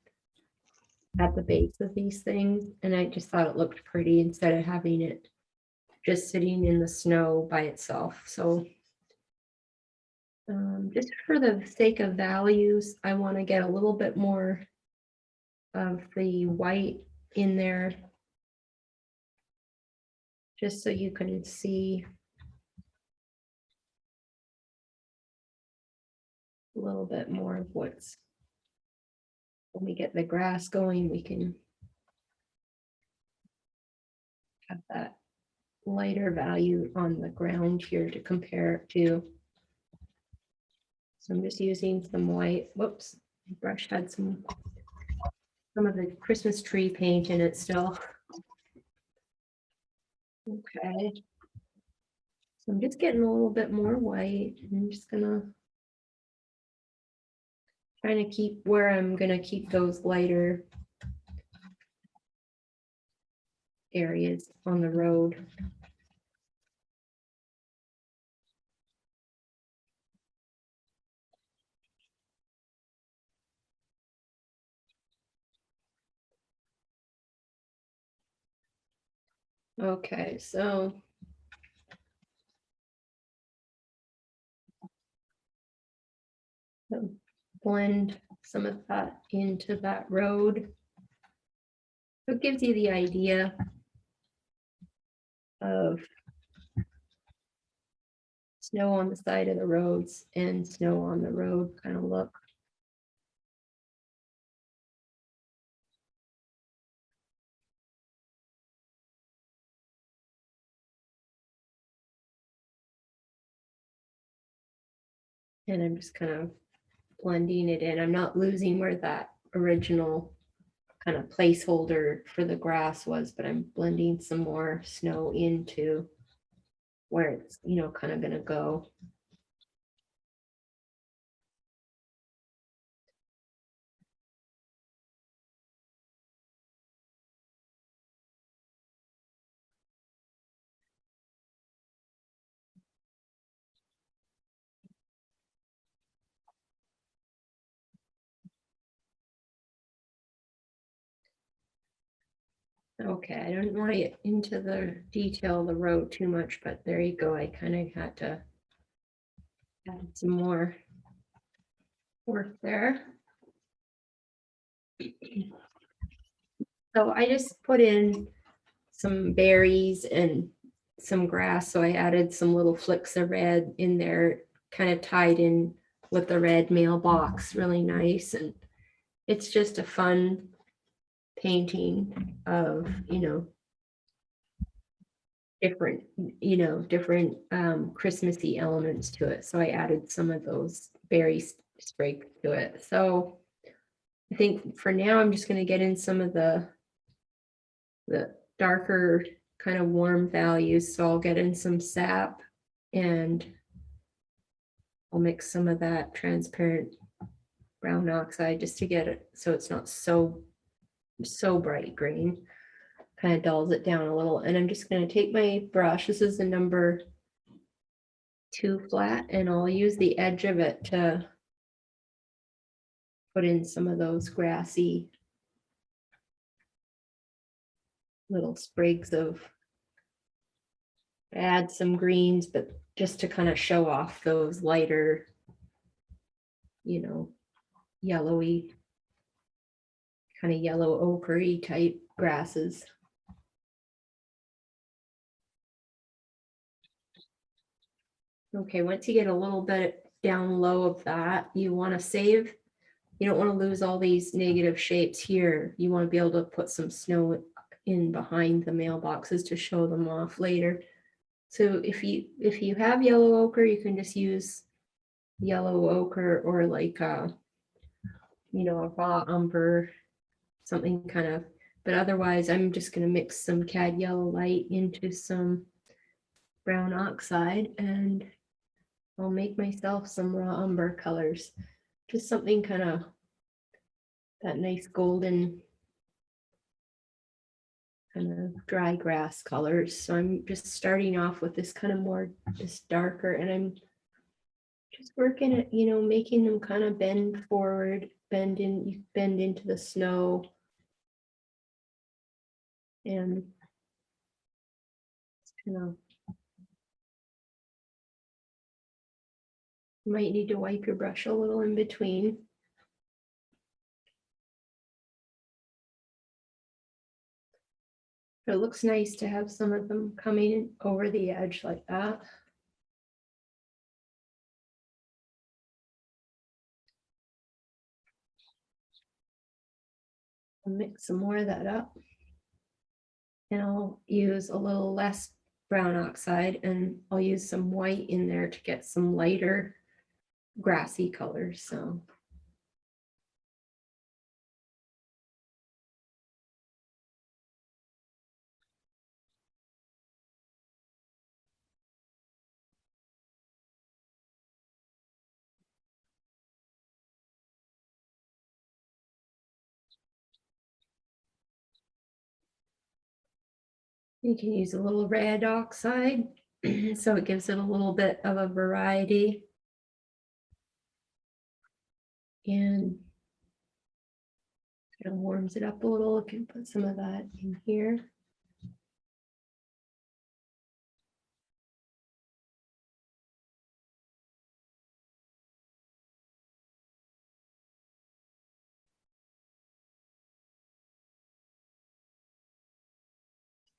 at the base of these things. And I just thought it looked pretty instead of having it just sitting in the snow by itself. So just for the sake of values, I want to get a little bit more of the white in there, just so you can see a little bit more of what's, when we get the grass going, we can have that lighter value on the ground here to compare it to. So I'm just using some white. Whoops, the brush had some of the Christmas tree paint in it still. Okay. So I'm just getting a little bit more white. I'm just gonna Trying to keep where I'm gonna keep those lighter areas on the road. Okay, so blend some of that into that road. So it gives you the idea of snow on the side of the roads and snow on the road kind of look. And I'm just kind of blending it in. I'm not losing where that original kind of placeholder for the grass was, but I'm blending some more snow into where it's, you know, kind of gonna go. Okay, I don't want to get into the detail of the road too much, but there you go. I kind of had to add some more work there. So I just put in some berries and some grass. So I added some little flicks of red in there, kind of tied in with the red mailbox, really nice. And it's just a fun painting of, you know, different Christmassy elements to it. So I added some of those berry sprigs to it. So I think for now I'm just going to get in some of the darker kind of warm values. So I'll get in some sap and I'll mix some of that transparent brown oxide just to get it so it's not so bright green. Kind of dulls it down a little. And I'm just going to take my brush. This is the number 2 flat, and I'll use the edge of it to put in some of those grassy little sprigs of, add some greens, but just to kind of show off those lighter, you know, yellowy, kind of yellow ochre-y type grasses. Okay, once you get a little bit down low of that, you want to save. You don't want to lose all these negative shapes here. You want to be able to put some snow in behind the mailboxes to show them off later. So if you have yellow ochre, you can just use yellow ochre or like you know, a raw umber, something kind of, but otherwise I'm just going to mix some cad yellow light into some brown oxide and I'll make myself some raw umber colors. Just something kind of that nice golden kind of dry grass colors. So I'm just starting off with this kind of more just darker, and I'm just working at, you know, making them kind of bend forward, bend into the snow. And you know, you might need to wipe your brush a little in between. But it looks nice to have some of them coming over the edge like that. I'll mix some more of that up. And I'll use a little less brown oxide and I'll use some white in there to get some lighter grassy colors. So You can use a little red oxide, so it gives it a little bit of a variety. And kind of warms it up a little. You can put some of that in here.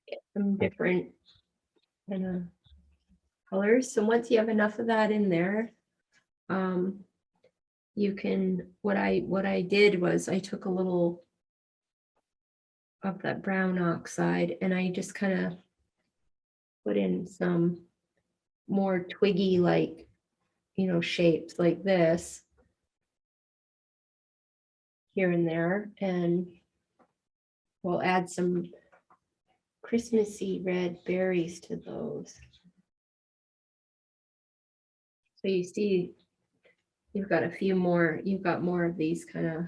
Get some different kind of colors. So once you have enough of that in there, you can, what I did was I took a little of that brown oxide and I just kind of put in some more twiggy like, shapes like this here and there. And we'll add some Christmassy red berries to those. So you see, you've got more of these kind of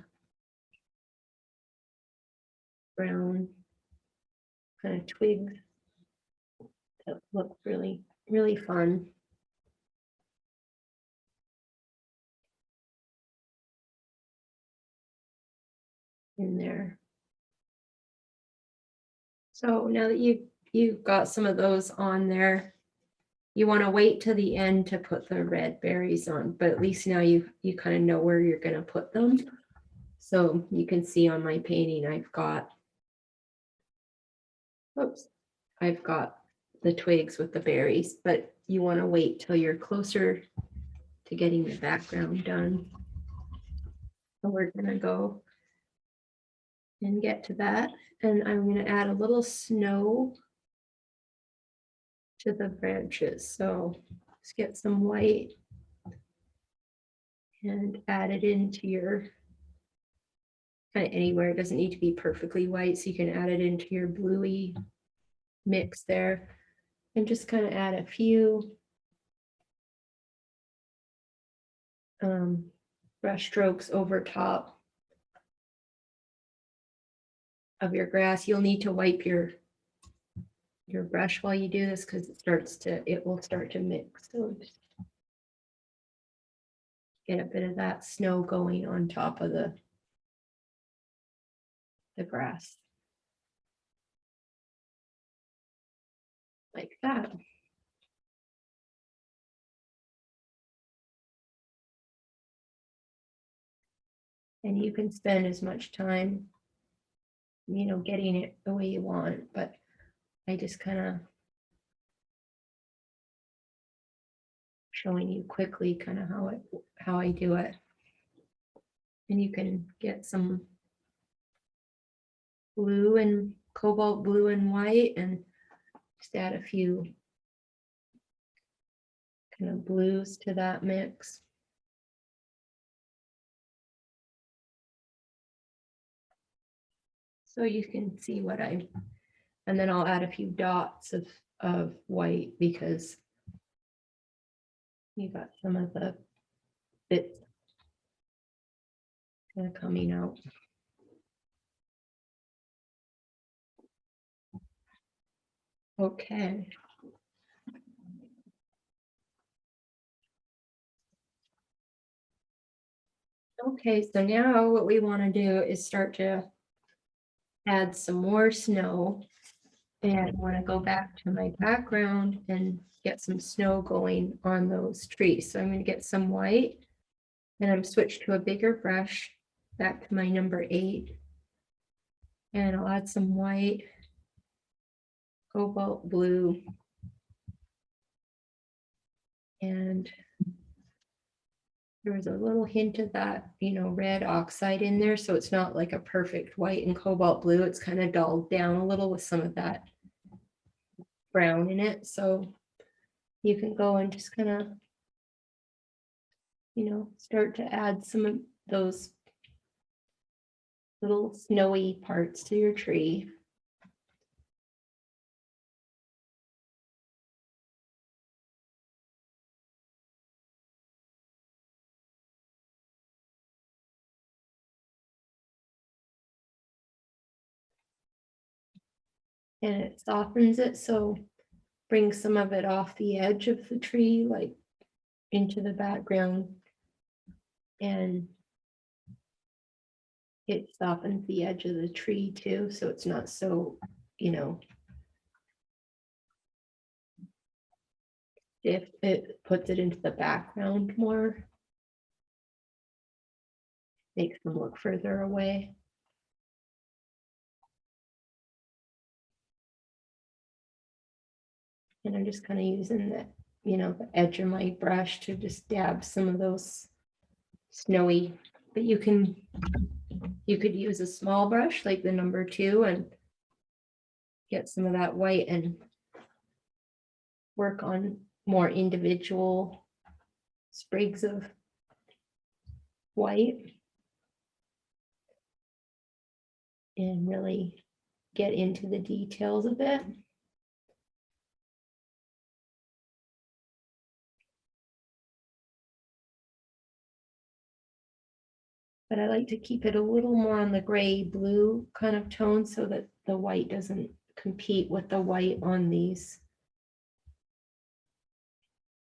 brown kind of twigs that look really, really fun. In there. So now that you've got some of those on there, you want to wait till the end to put the red berries on, but at least now you kind of know where you're going to put them. So you can see on my painting, I've got the twigs with the berries, but you want to wait till you're closer to getting the background done. So we're going to go and get to that. And I'm going to add a little snow to the branches. So let's get some white and add it into your kind of anywhere. It doesn't need to be perfectly white, so you can add it into your bluey mix there and just kind of add a few brush strokes over top of your grass. You'll need to wipe your brush while you do this because it will start to mix. So just get a bit of that snow going on top of the grass. Like that. And you can spend as much time, getting it the way you want, but I just kind of showing you quickly kind of how I do it. And you can get some blue and cobalt blue and white and just add a few kind of blues to that mix. So you can see and then I'll add a few dots of white because you got some of the bits kind of coming out. Okay. Okay, so now what we want to do is start to add some more snow. And I want to go back to my background and get some snow going on those trees. So I'm going to get some white and I'm switched to a bigger brush, back to my number 8. And I'll add some white, cobalt blue, and there was a little hint of that, red oxide in there. So it's not like a perfect white and cobalt blue. It's kind of dulled down a little with some of that brown in it. So you can go and just kind of, start to add some of those little snowy parts to your tree. and it softens it, so bring some of it off the edge of the tree, like into the background, and it softens the edge of the tree too, so it's not so, if it puts it into the background more, makes them look further away. And I'm just kind of using the edge of my brush to just dab some of those snowy, but you could use a small brush like the number 2 and get some of that white and work on more individual sprigs of white and really get into the details of it. But I like to keep it a little more on the gray blue kind of tone so that the white doesn't compete with the white on these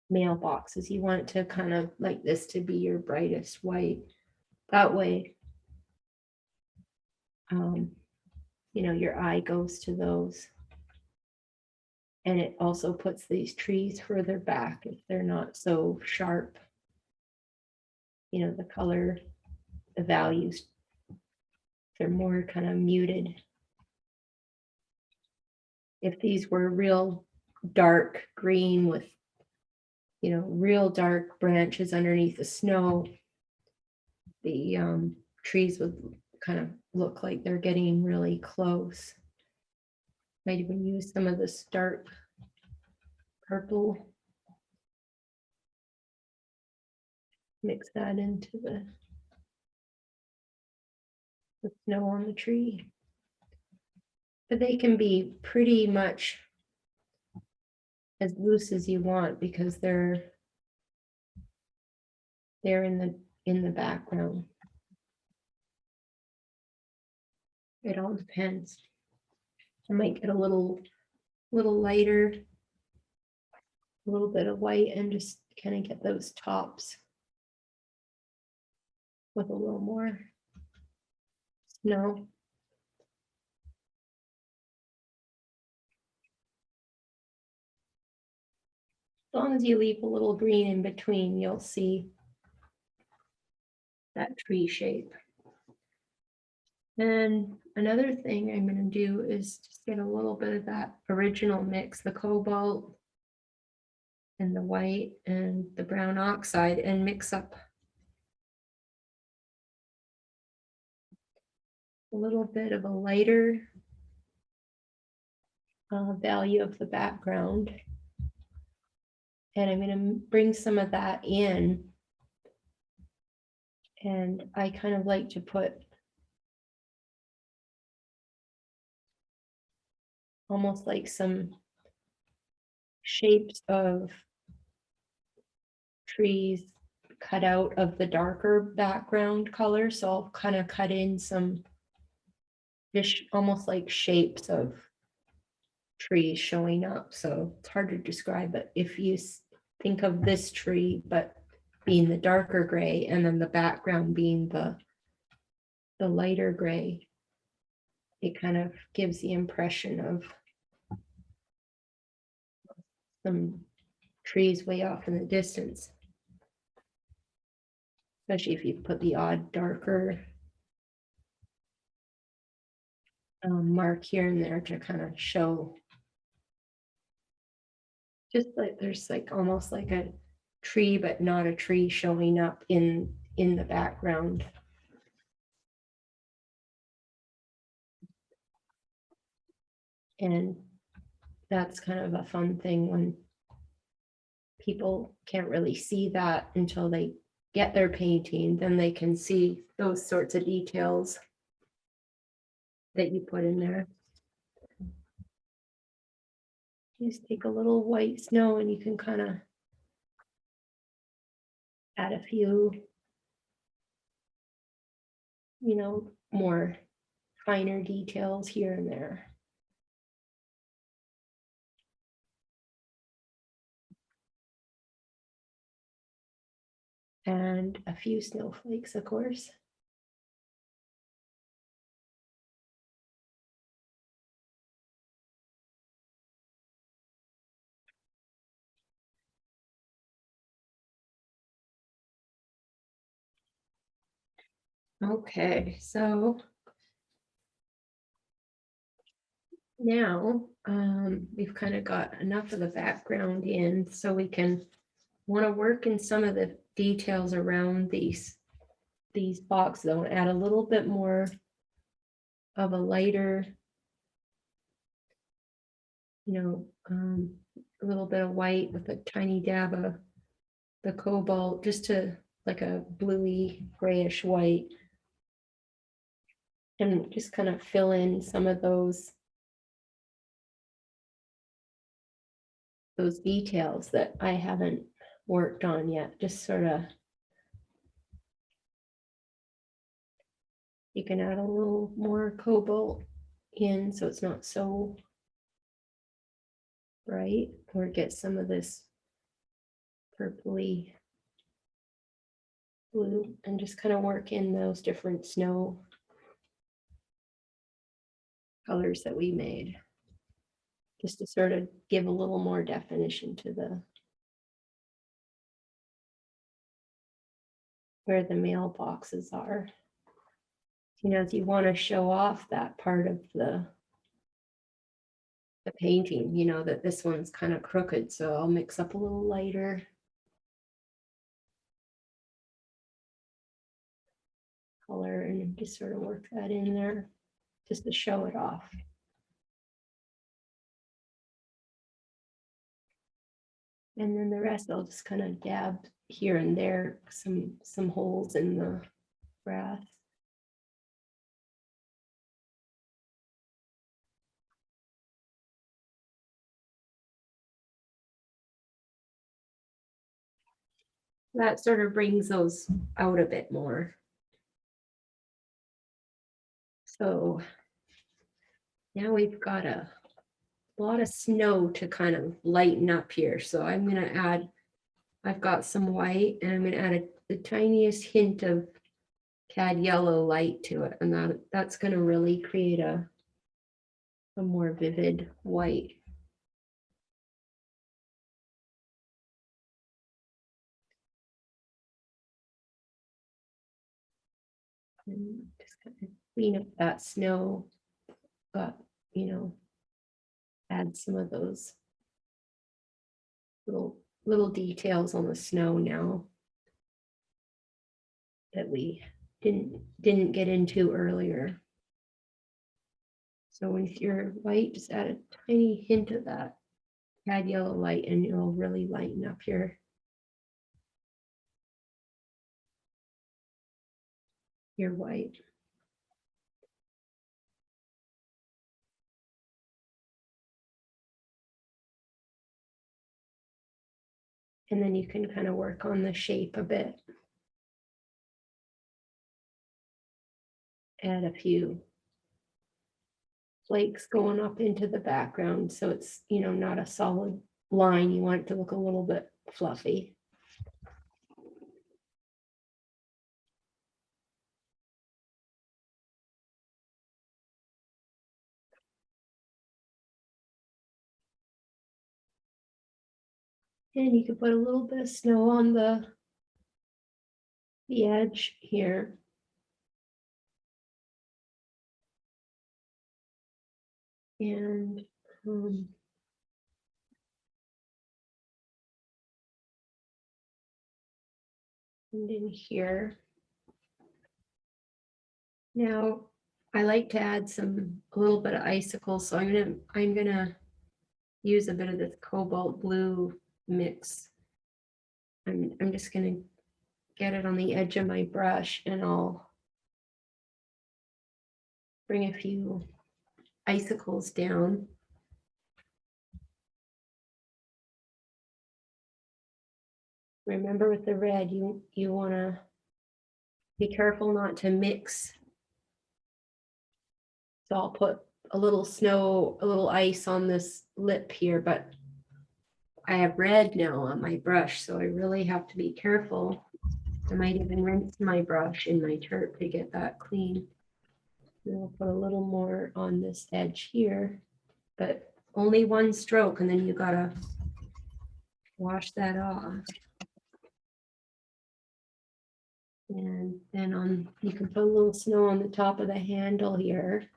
mailboxes. You want it to kind of like this to be your brightest white. That way, your eye goes to those. And it also puts these trees further back if they're not so sharp. The color, the values, they're more kind of muted. If these were real dark green with, real dark branches underneath the snow, the trees would kind of look like they're getting really close. Might even use some of this dark purple. Mix that into the snow on the tree. But they can be pretty much as loose as you want because they're in the background. It all depends. I might get a little lighter, a little bit of white, and just kind of get those tops with a little more snow. As long as you leave a little green in between, you'll see that tree shape. And another thing I'm going to do is just get a little bit of that original mix, the cobalt and the white and the brown oxide, and mix up a little bit of a lighter value of the background. And I'm going to bring some of that in. And I kind of like to put almost like some shapes of trees cut out of the darker background color. So I'll kind of cut in some fish, almost like shapes of trees showing up. So it's hard to describe, but if you think of this tree, but being the darker gray and then the background being the lighter gray, it kind of gives the impression of some trees way off in the distance. Especially if you put the odd darker mark here and there to kind of show, just like there's like almost like a tree but not a tree showing up in the background. And that's kind of a fun thing when people can't really see that until they get their painting, then they can see those sorts of details that you put in there. Just take a little white snow and you can kind of add a few, more finer details here and there. and a few snowflakes, of course. Okay, so now we've kind of got enough of the background in, so we can want to work in some of the details around these boxes. I want to add a little bit more of a lighter, a little bit of white with a tiny dab of the cobalt, just to like a bluey grayish white, and just kind of fill in some of those details that I haven't worked on yet. Just sort of, you can add a little more cobalt in so it's not so bright, or get some of this purpley blue, and just kind of work in those different snow colors that we made, just to sort of give a little more definition to the where the mailboxes are. If you want to show off that part of the painting, that this one's kind of crooked, so I'll mix up a little lighter color and just sort of work that in there just to show it off. And then the rest I'll just kind of dab here and there, some holes in the brass. That sort of brings those out a bit more. So now we've got a lot of snow to kind of lighten up here. So I'm going to add, I've got some white, and I'm going to add the tiniest hint of cad yellow light to it. And that's going to really create a more vivid white. And just kind of clean up that snow, but add some of those little details on the snow now that we didn't get into earlier. So with your white, just add a tiny hint of that cad yellow light, and it'll really lighten up your white. And then you can kind of work on the shape a bit. Add a few flakes going up into the background, so it's not a solid line. You want it to look a little bit fluffy. And you can put a little bit of snow on the edge here. And in here. Now, I like to add a little bit of icicles, so I'm gonna use a bit of this cobalt blue mix. I'm just gonna get it on the edge of my brush, and I'll bring a few icicles down. Remember, with the red, you want to be careful not to mix. So I'll put a little snow, a little ice on this lip here, but I have red now on my brush, so I really have to be careful I might even rinse my brush in my turp to get that clean. And I'll put a little more on this edge here, but only one stroke, and then you gotta wash that off. And then you can put a little snow on the top of the handle here.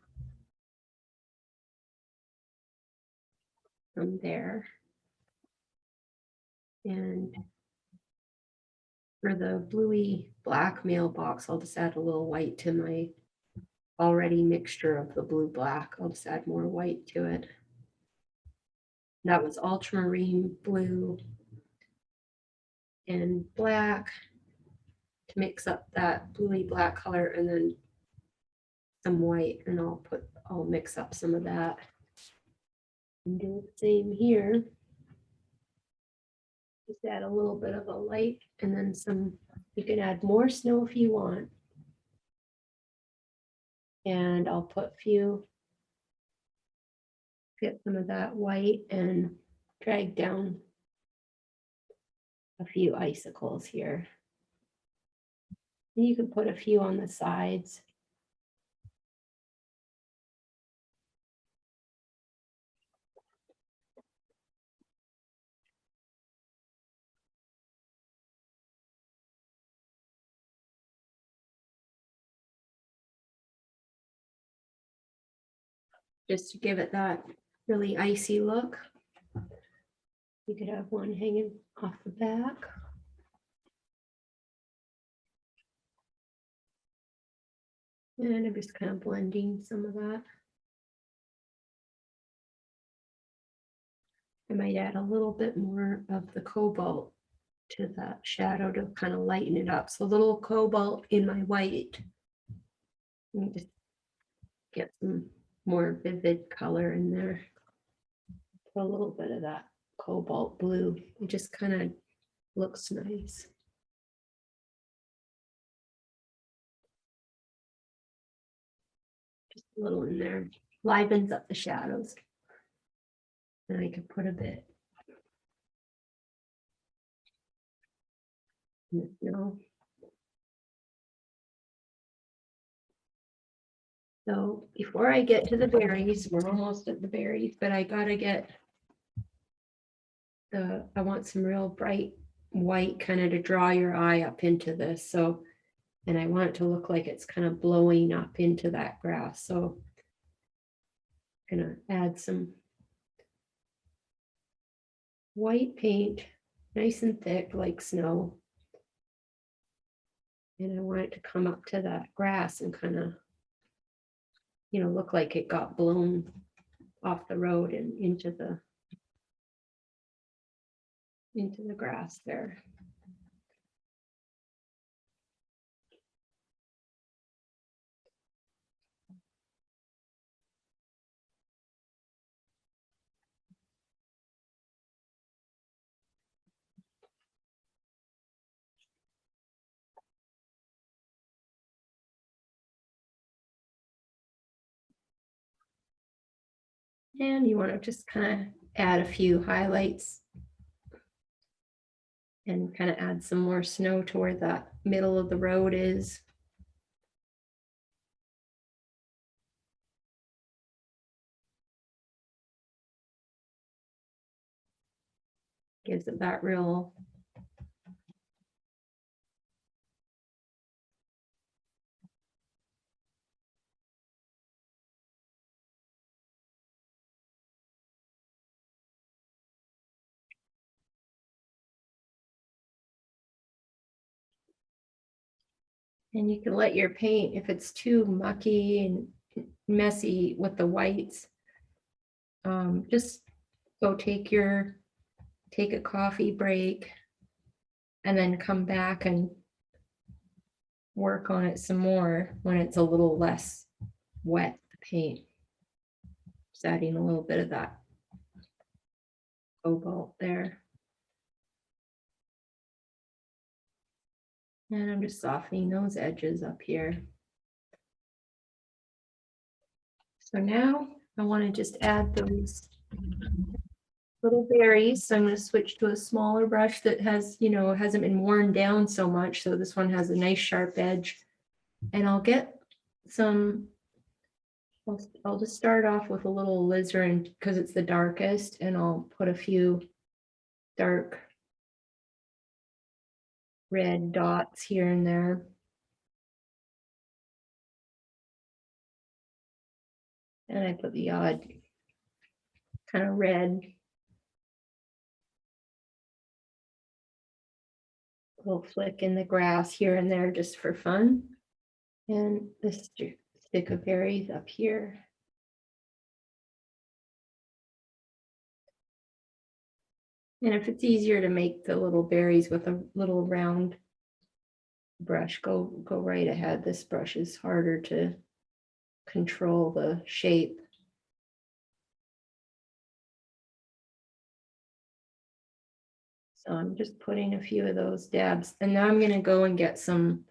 From there. And for the bluey black mailbox, I'll just add a little white to my already mixture of the blue black. I'll just add more white to it. That was ultramarine blue and black to mix up that bluey black color, and then some white, and I'll mix up some of that and do the same here. Just add a little bit of a light, and then you can add more snow if you want. And I'll get some of that white and drag down a few icicles here. And you can put a few on the sides. Just to give it that really icy look. You could have one hanging off the back. And I'm just kind of blending some of that. I might add a little bit more of the cobalt to that shadow to kind of lighten it up. So a little cobalt in my white. Let me just get some more vivid color in there. Put a little bit of that cobalt blue. It just kind of looks nice. Just a little in there. Livens up the shadows. And I could put a bit in the snow. So before I get to the berries, we're almost at the berries, but I gotta get I want some real bright white kind of to draw your eye up into this. So, and I want it to look like it's kind of blowing up into that grass. So I'm gonna add some white paint, nice and thick like snow. And I want it to come up to that grass and kind of, look like it got blown off the road and into the grass there. And you want to just kind of add a few highlights and kind of add some more snow to where that middle of the road is. Gives it that real and you can let your paint, if it's too mucky and messy with the whites, just go take a coffee break and then come back and work on it some more when it's a little less wet, the paint. Just adding a little bit of that cobalt there. And I'm just softening those edges up here. So now I want to just add those little berries. So I'm going to switch to a smaller brush that has, hasn't been worn down so much. So this one has a nice sharp edge. And I'll get some, I'll just start off with a little alizarin because it's the darkest, and I'll put a few dark red dots here and there. And I put the odd kind of red little flick in the grass here and there just for fun. And this stick of berries up here. And if it's easier to make the little berries with a little round brush, go right ahead. This brush is harder to control the shape. So I'm just putting a few of those dabs, and now I'm going to go and get some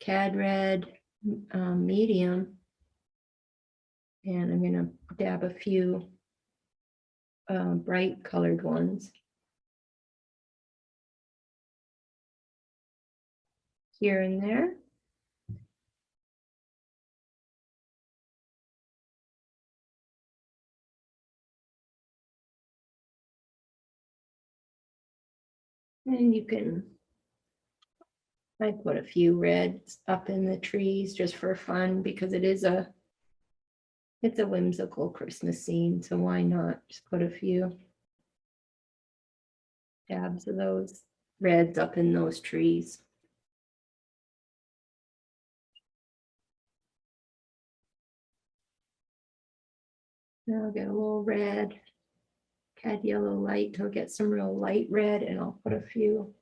Cad Red medium, and I'm going to dab a few bright colored ones here and there. And you can, I put a few reds up in the trees just for fun because it's a whimsical Christmas scene. So why not just put a few dabs of those reds up in those trees. Now I'll get a little red, Cad yellow light. I'll get some real light red, and I'll put a few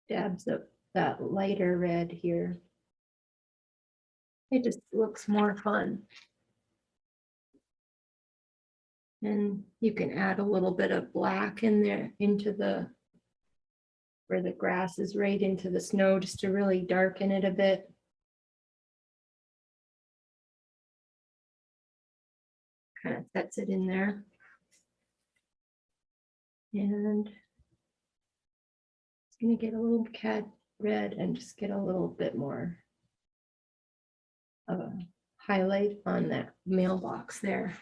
dabs of that lighter red here. It just looks more fun. And you can add a little bit of black in there into the, where the grass is right into the snow, just to really darken it a bit. Kind of sets it in there. And it's going to get a little Cad red and just get a little bit more of a highlight on that mailbox there.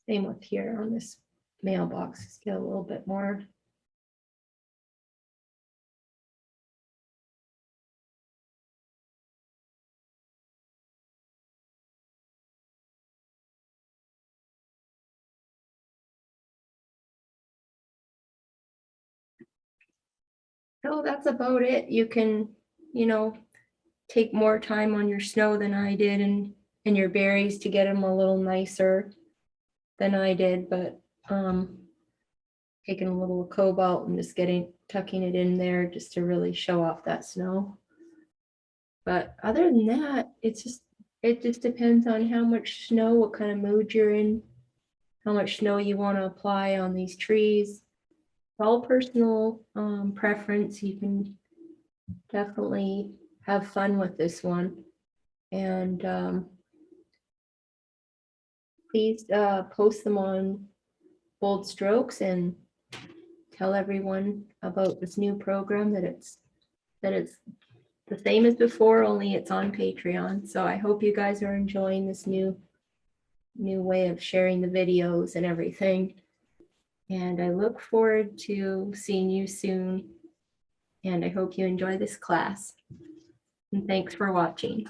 Same with here on this mailbox, just get a little bit more. So that's about it. You can, take more time on your snow than I did, and your berries to get them a little nicer than I did, but taking a little cobalt and just tucking it in there just to really show off that snow. But other than that, it just depends on how much snow, what kind of mood you're in, how much snow you want to apply on these trees. All personal preference. You can definitely have fun with this one. And please post them on Bold Strokes and tell everyone about this new program, that it's the same as before, only it's on Patreon. So I hope you guys are enjoying this new way of sharing the videos and everything. And I look forward to seeing you soon. And I hope you enjoy this class. And thanks for watching.